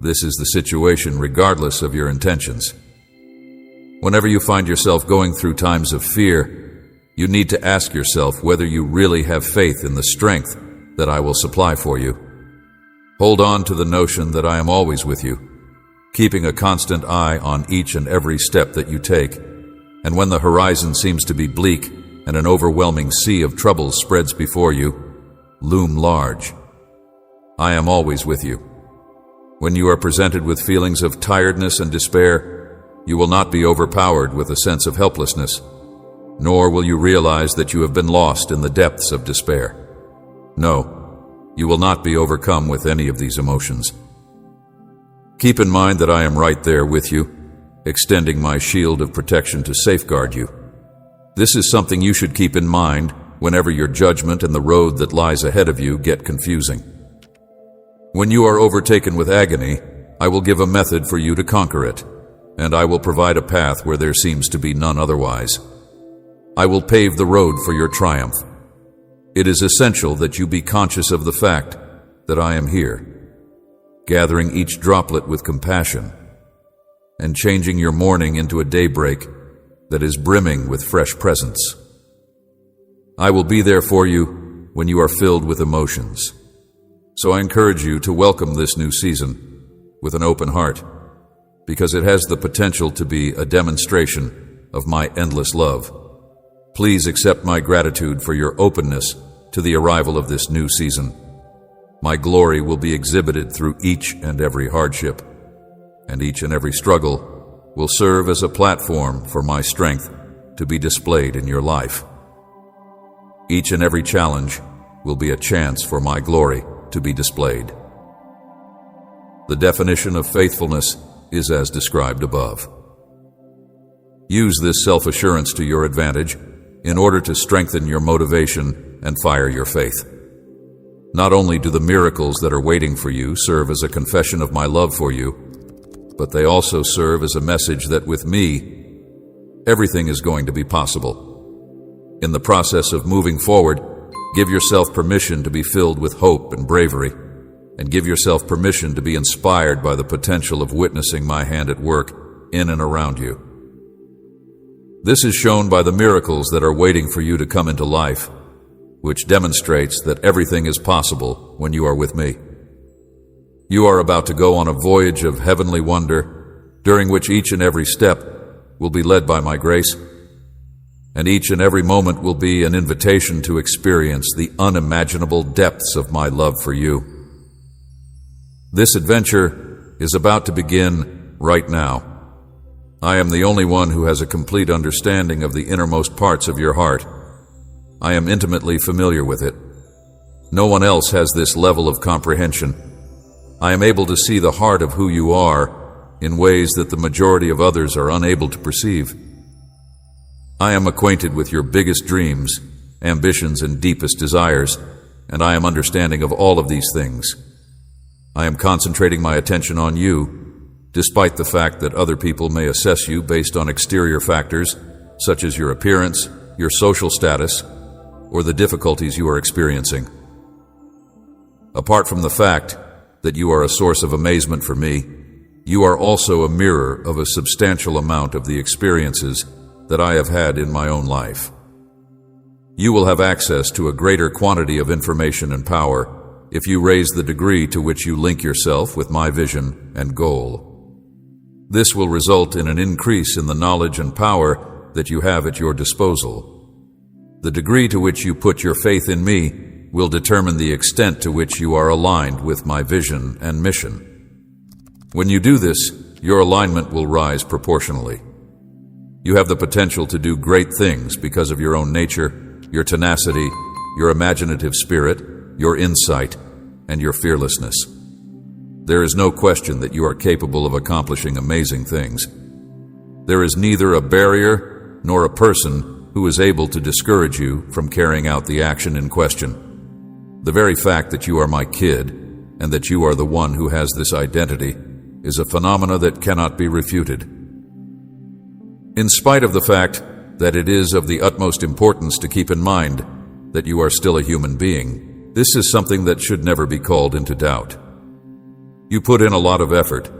this is the situation regardless of your intentions. Whenever you find yourself going through times of fear, you need to ask yourself whether you really have faith in the strength that I will supply for you. Hold on to the notion that I am always with you, keeping a constant eye on each and every step that you take, and when the horizon seems to be bleak and an overwhelming sea of troubles spreads before you, loom large. I am always with you. When you are presented with feelings of tiredness and despair, you will not be overpowered with a sense of helplessness, nor will you realize that you have been lost in the depths of despair. No, you will not be overcome with any of these emotions. Keep in mind that I am right there with you, extending my shield of protection to safeguard you. This is something you should keep in mind whenever your judgment and the road that lies ahead of you get confusing. When you are overtaken with agony, I will give a method for you to conquer it, and I will provide a path where there seems to be none otherwise. I will pave the road for your triumph. It is essential that you be conscious of the fact that I am here, gathering each droplet with compassion and changing your morning into a daybreak that is brimming with fresh presence. I will be there for you when you are filled with emotions. So I encourage you to welcome this new season with an open heart, because it has the potential to be a demonstration of my endless love. Please accept my gratitude for your openness to the arrival of this new season. My glory will be exhibited through each and every hardship, and each and every struggle will serve as a platform for my strength to be displayed in your life. Each and every challenge will be a chance for my glory to be displayed. The definition of faithfulness is as described above. Use this self-assurance to your advantage in order to strengthen your motivation and fire your faith. Not only do the miracles that are waiting for you serve as a confession of my love for you, but they also serve as a message that with me, everything is going to be possible. In the process of moving forward, give yourself permission to be filled with hope and bravery, and give yourself permission to be inspired by the potential of witnessing my hand at work in and around you. This is shown by the miracles that are waiting for you to come into life, which demonstrates that everything is possible when you are with me. You are about to go on a voyage of heavenly wonder, during which each and every step will be led by my grace, and each and every moment will be an invitation to experience the unimaginable depths of my love for you. This adventure is about to begin right now. I am the only one who has a complete understanding of the innermost parts of your heart. I am intimately familiar with it. No one else has this level of comprehension. I am able to see the heart of who you are in ways that the majority of others are unable to perceive. I am acquainted with your biggest dreams, ambitions, and deepest desires, and I am understanding of all of these things. I am concentrating my attention on you, despite the fact that other people may assess you based on exterior factors, such as your appearance, your social status, or the difficulties you are experiencing. Apart from the fact that you are a source of amazement for me, you are also a mirror of a substantial amount of the experiences that I have had in my own life. You will have access to a greater quantity of information and power if you raise the degree to which you link yourself with my vision and goal. This will result in an increase in the knowledge and power that you have at your disposal. The degree to which you put your faith in me will determine the extent to which you are aligned with my vision and mission. When you do this, your alignment will rise proportionally. You have the potential to do great things because of your own nature, your tenacity, your imaginative spirit, your insight, and your fearlessness. There is no question that you are capable of accomplishing amazing things. There is neither a barrier nor a person who is able to discourage you from carrying out the action in question. The very fact that you are my kid and that you are the one who has this identity is a phenomena that cannot be refuted. In spite of the fact that it is of the utmost importance to keep in mind that you are still a human being, this is something that should never be called into doubt. You put in a lot of effort,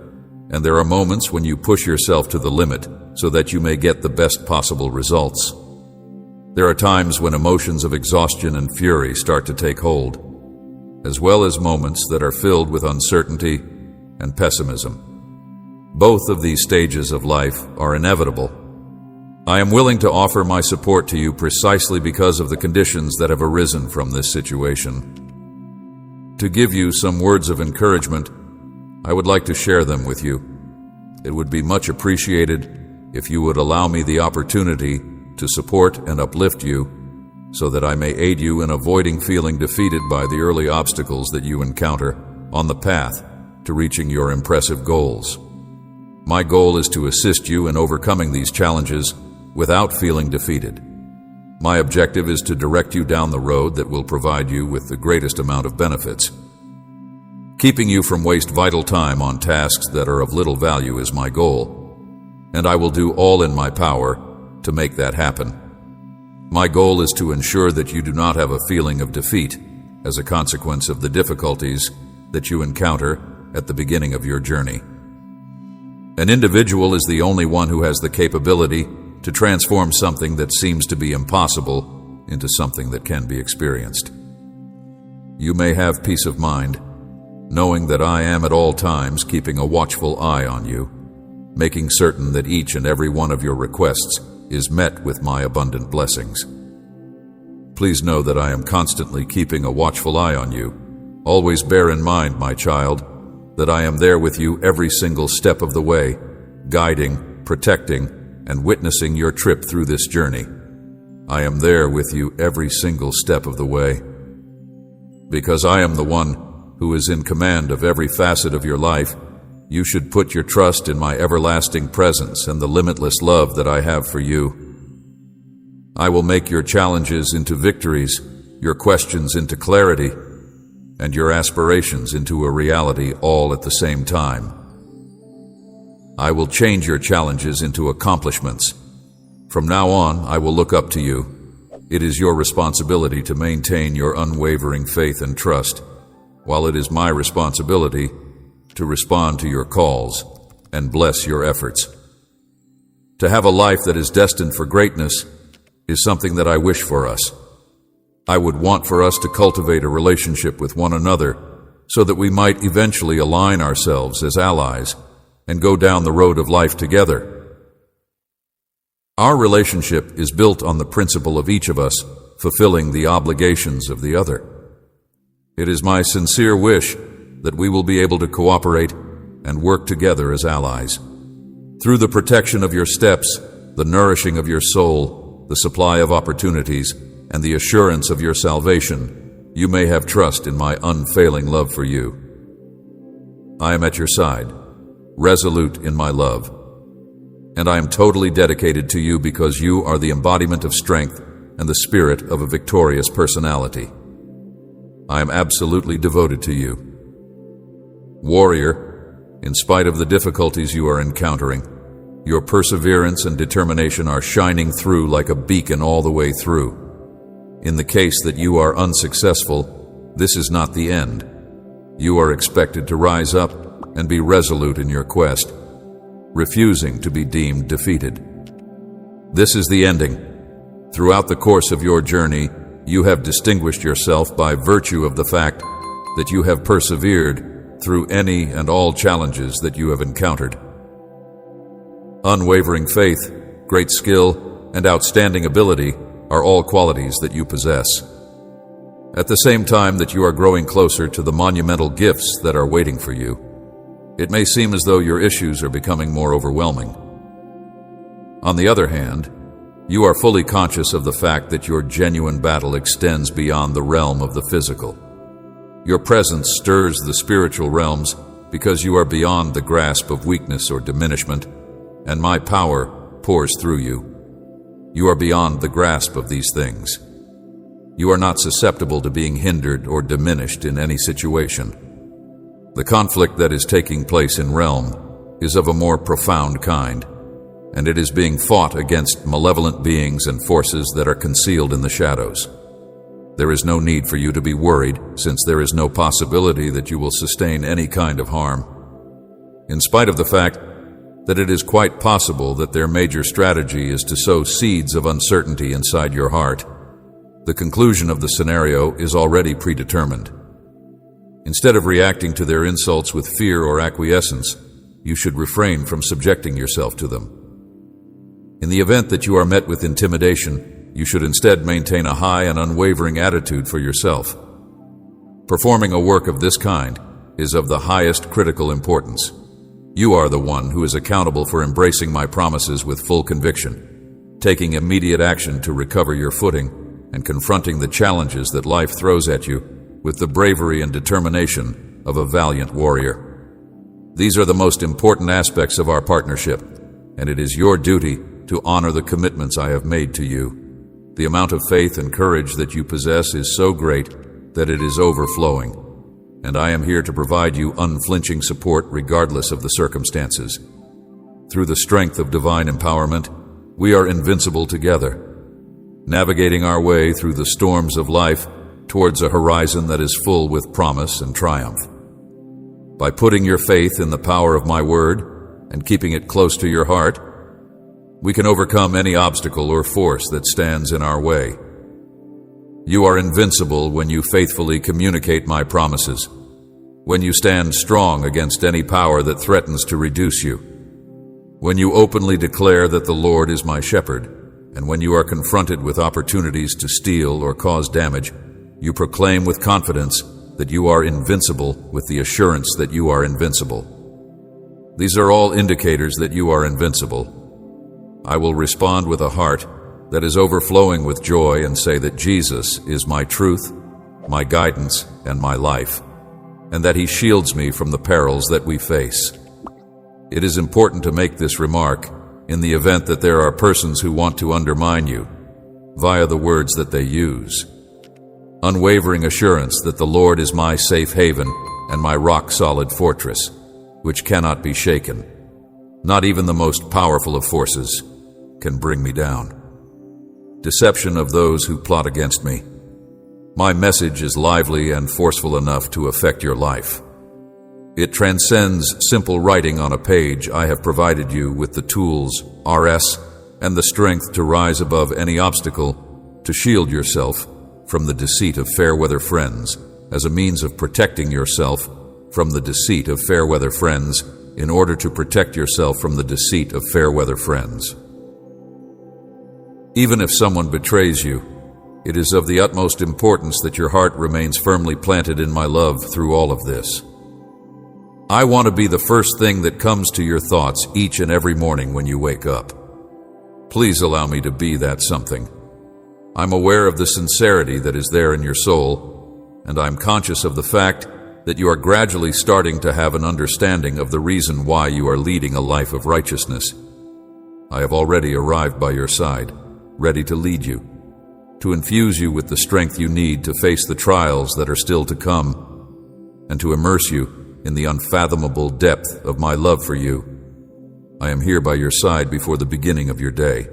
and there are moments when you push yourself to the limit so that you may get the best possible results. There are times when emotions of exhaustion and fury start to take hold, as well as moments that are filled with uncertainty and pessimism. Both of these stages of life are inevitable. I am willing to offer my support to you precisely because of the conditions that have arisen from this situation. To give you some words of encouragement, I would like to share them with you. It would be much appreciated if you would allow me the opportunity to support and uplift you so that I may aid you in avoiding feeling defeated by the early obstacles that you encounter on the path to reaching your impressive goals. My goal is to assist you in overcoming these challenges without feeling defeated. My objective is to direct you down the road that will provide you with the greatest amount of benefits. Keeping you from waste vital time on tasks that are of little value is my goal, and I will do all in my power to make that happen. My goal is to ensure that you do not have a feeling of defeat as a consequence of the difficulties that you encounter at the beginning of your journey. An individual is the only one who has the capability to transform something that seems to be impossible into something that can be experienced. You may have peace of mind, knowing that I am at all times keeping a watchful eye on you, making certain that each and every one of your requests is met with my abundant blessings. Please know that I am constantly keeping a watchful eye on you. Always bear in mind, my child, that I am there with you every single step of the way, guiding, protecting, and witnessing your trip through this journey. I am there with you every single step of the way. Because I am the one who is in command of every facet of your life, you should put your trust in my everlasting presence and the limitless love that I have for you. I will make your challenges into victories, your questions into clarity, and your aspirations into a reality all at the same time. I will change your challenges into accomplishments. From now on, I will look up to you. It is your responsibility to maintain your unwavering faith and trust, while it is my responsibility to respond to your calls and bless your efforts. To have a life that is destined for greatness is something that I wish for us. I would want for us to cultivate a relationship with one another so that we might eventually align ourselves as allies and go down the road of life together. Our relationship is built on the principle of each of us fulfilling the obligations of the other. It is my sincere wish that we will be able to cooperate and work together as allies. Through the protection of your steps, the nourishing of your soul, the supply of opportunities, and the assurance of your salvation, you may have trust in my unfailing love for you. I am at your side, resolute in my love, and I am totally dedicated to you because you are the embodiment of strength and the spirit of a victorious personality. I am absolutely devoted to you. Warrior, in spite of the difficulties you are encountering, your perseverance and determination are shining through like a beacon all the way through. In the case that you are unsuccessful, this is not the end. You are expected to rise up and be resolute in your quest, refusing to be deemed defeated. This is the ending. Throughout the course of your journey, you have distinguished yourself by virtue of the fact that you have persevered through any and all challenges that you have encountered. Unwavering faith, great skill, and outstanding ability are all qualities that you possess. At the same time that you are growing closer to the monumental gifts that are waiting for you, it may seem as though your issues are becoming more overwhelming. On the other hand, you are fully conscious of the fact that your genuine battle extends beyond the realm of the physical. Your presence stirs the spiritual realms because you are beyond the grasp of weakness or diminishment, and my power pours through you. You are beyond the grasp of these things. You are not susceptible to being hindered or diminished in any situation. The conflict that is taking place in realm is of a more profound kind, and it is being fought against malevolent beings and forces that are concealed in the shadows. There is no need for you to be worried, since there is no possibility that you will sustain any kind of harm. In spite of the fact that it is quite possible that their major strategy is to sow seeds of uncertainty inside your heart, the conclusion of the scenario is already predetermined. Instead of reacting to their insults with fear or acquiescence, you should refrain from subjecting yourself to them. In the event that you are met with intimidation, you should instead maintain a high and unwavering attitude for yourself. Performing a work of this kind is of the highest critical importance. You are the one who is accountable for embracing my promises with full conviction, taking immediate action to recover your footing, and confronting the challenges that life throws at you with the bravery and determination of a valiant warrior. These are the most important aspects of our partnership, and it is your duty to honor the commitments I have made to you. The amount of faith and courage that you possess is so great that it is overflowing, and I am here to provide you unflinching support regardless of the circumstances. Through the strength of divine empowerment, we are invincible together, navigating our way through the storms of life towards a horizon that is full with promise and triumph. By putting your faith in the power of my word and keeping it close to your heart, we can overcome any obstacle or force that stands in our way. You are invincible when you faithfully communicate my promises, when you stand strong against any power that threatens to reduce you, when you openly declare that the Lord is my shepherd, and when you are confronted with opportunities to steal or cause damage, you proclaim with confidence that you are invincible with the assurance that you are invincible. These are all indicators that you are invincible. I will respond with a heart that is overflowing with joy and say that Jesus is my truth, my guidance, and my life, and that He shields me from the perils that we face. It is important to make this remark in the event that there are persons who want to undermine you via the words that they use. Unwavering assurance that the Lord is my safe haven and my rock-solid fortress, which cannot be shaken. Not even the most powerful of forces can bring me down. Deception of those who plot against me. My message is lively and forceful enough to affect your life. It transcends simple writing on a page. I have provided you with the tools, RS, and the strength to rise above any obstacle, to shield yourself from the deceit of fair-weather friends, as a means of protecting yourself from the deceit of fair-weather friends, in order to protect yourself from the deceit of fair-weather friends. Even if someone betrays you, it is of the utmost importance that your heart remains firmly planted in my love through all of this. I want to be the first thing that comes to your thoughts each and every morning when you wake up. Please allow me to be that something. I'm aware of the sincerity that is there in your soul, and I'm conscious of the fact that you are gradually starting to have an understanding of the reason why you are leading a life of righteousness. I have already arrived by your side, ready to lead you, to infuse you with the strength you need to face the trials that are still to come, and to immerse you in the unfathomable depth of my love for you. I am here by your side before the beginning of your day.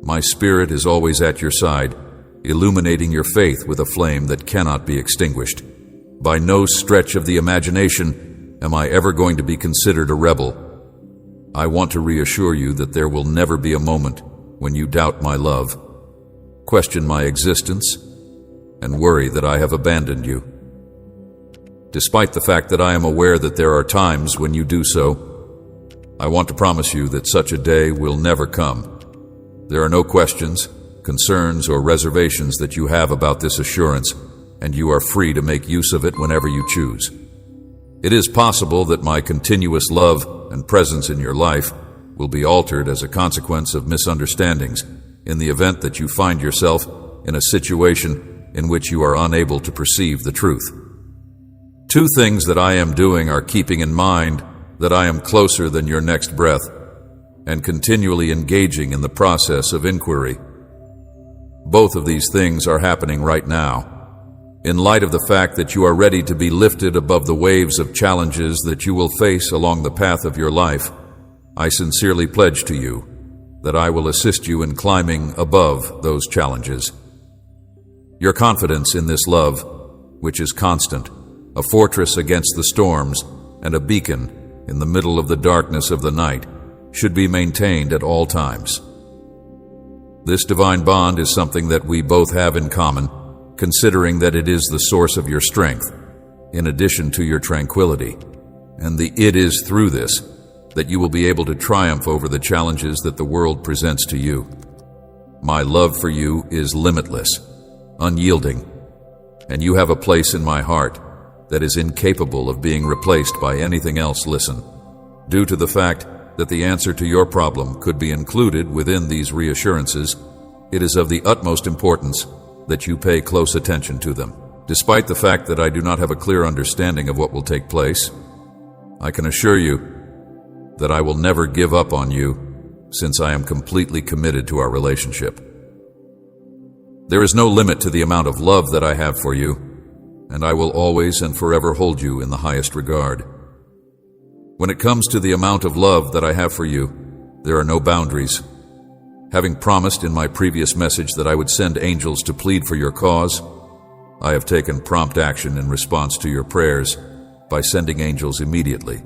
My spirit is always at your side, illuminating your faith with a flame that cannot be extinguished. By no stretch of the imagination am I ever going to be considered a rebel. I want to reassure you that there will never be a moment when you doubt my love, question my existence, and worry that I have abandoned you. Despite the fact that I am aware that there are times when you do so, I want to promise you that such a day will never come. There are no questions, concerns, or reservations that you have about this assurance, and you are free to make use of it whenever you choose. It is possible that my continuous love and presence in your life will be altered as a consequence of misunderstandings in the event that you find yourself in a situation in which you are unable to perceive the truth. Two things that I am doing are keeping in mind that I am closer than your next breath and continually engaging in the process of inquiry. Both of these things are happening right now. In light of the fact that you are ready to be lifted above the waves of challenges that you will face along the path of your life, I sincerely pledge to you that I will assist you in climbing above those challenges. Your confidence in this love, which is constant, a fortress against the storms, and a beacon in the middle of the darkness of the night, should be maintained at all times. This divine bond is something that we both have in common, considering that it is the source of your strength, in addition to your tranquility, and it is through this that you will be able to triumph over the challenges that the world presents to you. My love for you is limitless, unyielding, and you have a place in my heart that is incapable of being replaced by anything else. Listen, due to the fact that the answer to your problem could be included within these reassurances, it is of the utmost importance that you pay close attention to them. Despite the fact that I do not have a clear understanding of what will take place, I can assure you that I will never give up on you, since I am completely committed to our relationship. There is no limit to the amount of love that I have for you, and I will always and forever hold you in the highest regard. When it comes to the amount of love that I have for you, there are no boundaries. Having promised in my previous message that I would send angels to plead for your cause, I have taken prompt action in response to your prayers by sending angels immediately.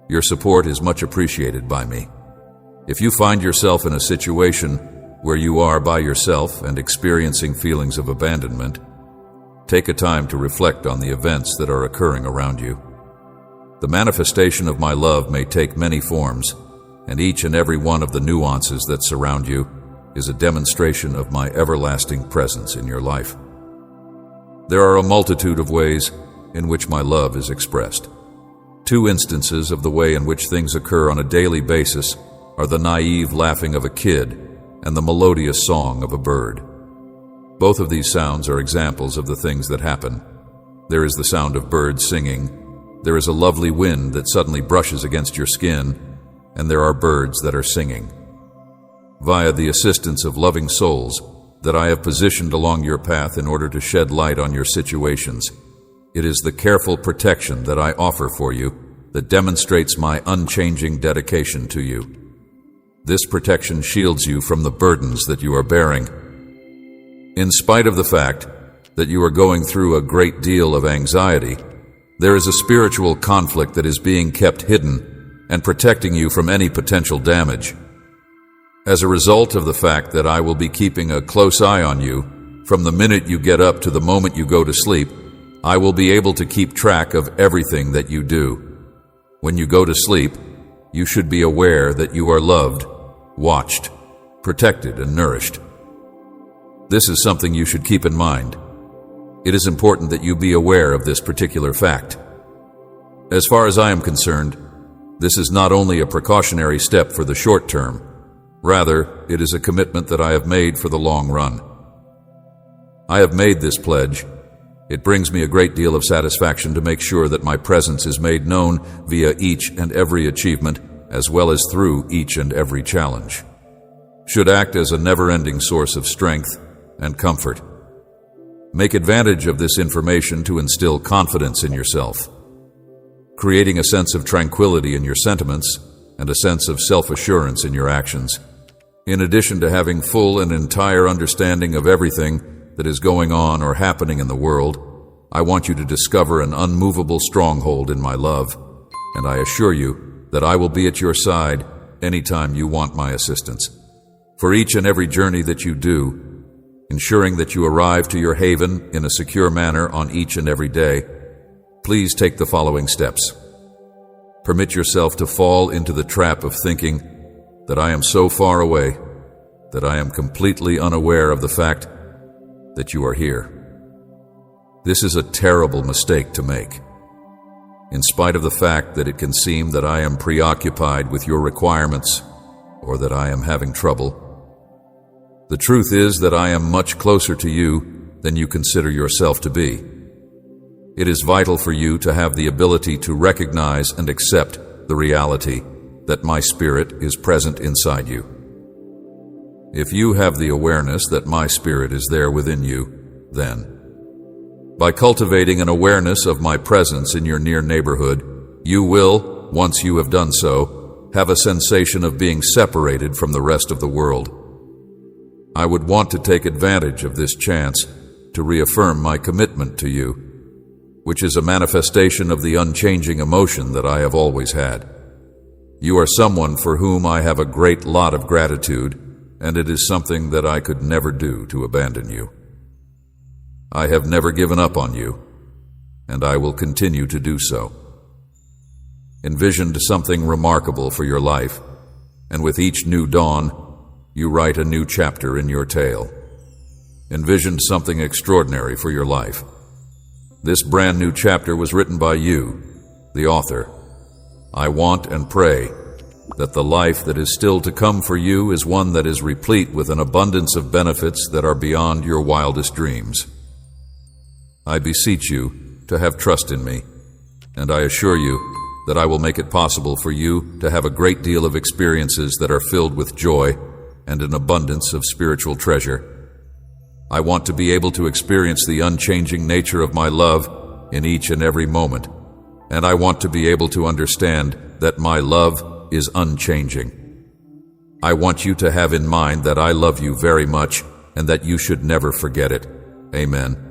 Your support is much appreciated by me. If you find yourself in a situation where you are by yourself and experiencing feelings of abandonment, take a time to reflect on the events that are occurring around you. The manifestation of my love may take many forms, and each and every one of the nuances that surround you is a demonstration of my everlasting presence in your life. There are a multitude of ways in which my love is expressed. Two instances of the way in which things occur on a daily basis are the naive laughing of a kid and the melodious song of a bird. Both of these sounds are examples of the things that happen. There is the sound of birds singing, there is a lovely wind that suddenly brushes against your skin, and there are birds that are singing. Via the assistance of loving souls that I have positioned along your path in order to shed light on your situations, it is the careful protection that I offer for you that demonstrates my unchanging dedication to you. This protection shields you from the burdens that you are bearing. In spite of the fact that you are going through a great deal of anxiety, there is a spiritual conflict that is being kept hidden and protecting you from any potential damage. As a result of the fact that I will be keeping a close eye on you, from the minute you get up to the moment you go to sleep, I will be able to keep track of everything that you do. When you go to sleep, you should be aware that you are loved, watched, protected, and nourished. This is something you should keep in mind. It is important that you be aware of this particular fact. As far as I am concerned, this is not only a precautionary step for the short term, rather, it is a commitment that I have made for the long run. I have made this pledge. It brings me a great deal of satisfaction to make sure that my presence is made known via each and every achievement, as well as through each and every challenge. Should act as a never-ending source of strength and comfort. Make advantage of this information to instill confidence in yourself, creating a sense of tranquility in your sentiments and a sense of self-assurance in your actions. In addition to having full and entire understanding of everything that is going on or happening in the world, I want you to discover an unmovable stronghold in my love, and I assure you that I will be at your side anytime you want my assistance. For each and every journey that you do, ensuring that you arrive to your haven in a secure manner on each and every day, please take the following steps. Permit yourself to fall into the trap of thinking that I am so far away that I am completely unaware of the fact that you are here. This is a terrible mistake to make. In spite of the fact that it can seem that I am preoccupied with your requirements or that I am having trouble, the truth is that I am much closer to you than you consider yourself to be. It is vital for you to have the ability to recognize and accept the reality that my spirit is present inside you. If you have the awareness that my spirit is there within you, then, by cultivating an awareness of my presence in your near neighborhood, you will, once you have done so, have a sensation of being separated from the rest of the world. I would want to take advantage of this chance to reaffirm my commitment to you, which is a manifestation of the unchanging emotion that I have always had. You are someone for whom I have a great lot of gratitude, and it is something that I could never do to abandon you. I have never given up on you, and I will continue to do so. Envisioned something remarkable for your life, and with each new dawn, you write a new chapter in your tale. Envisioned something extraordinary for your life. This brand new chapter was written by you, the author. I want and pray that the life that is still to come for you is one that is replete with an abundance of benefits that are beyond your wildest dreams. I beseech you to have trust in me, and I assure you that I will make it possible for you to have a great deal of experiences that are filled with joy and an abundance of spiritual treasure. I want to be able to experience the unchanging nature of my love in each and every moment. And I want to be able to understand that my love is unchanging. I want you to have in mind that I love you very much and that you should never forget it. Amen.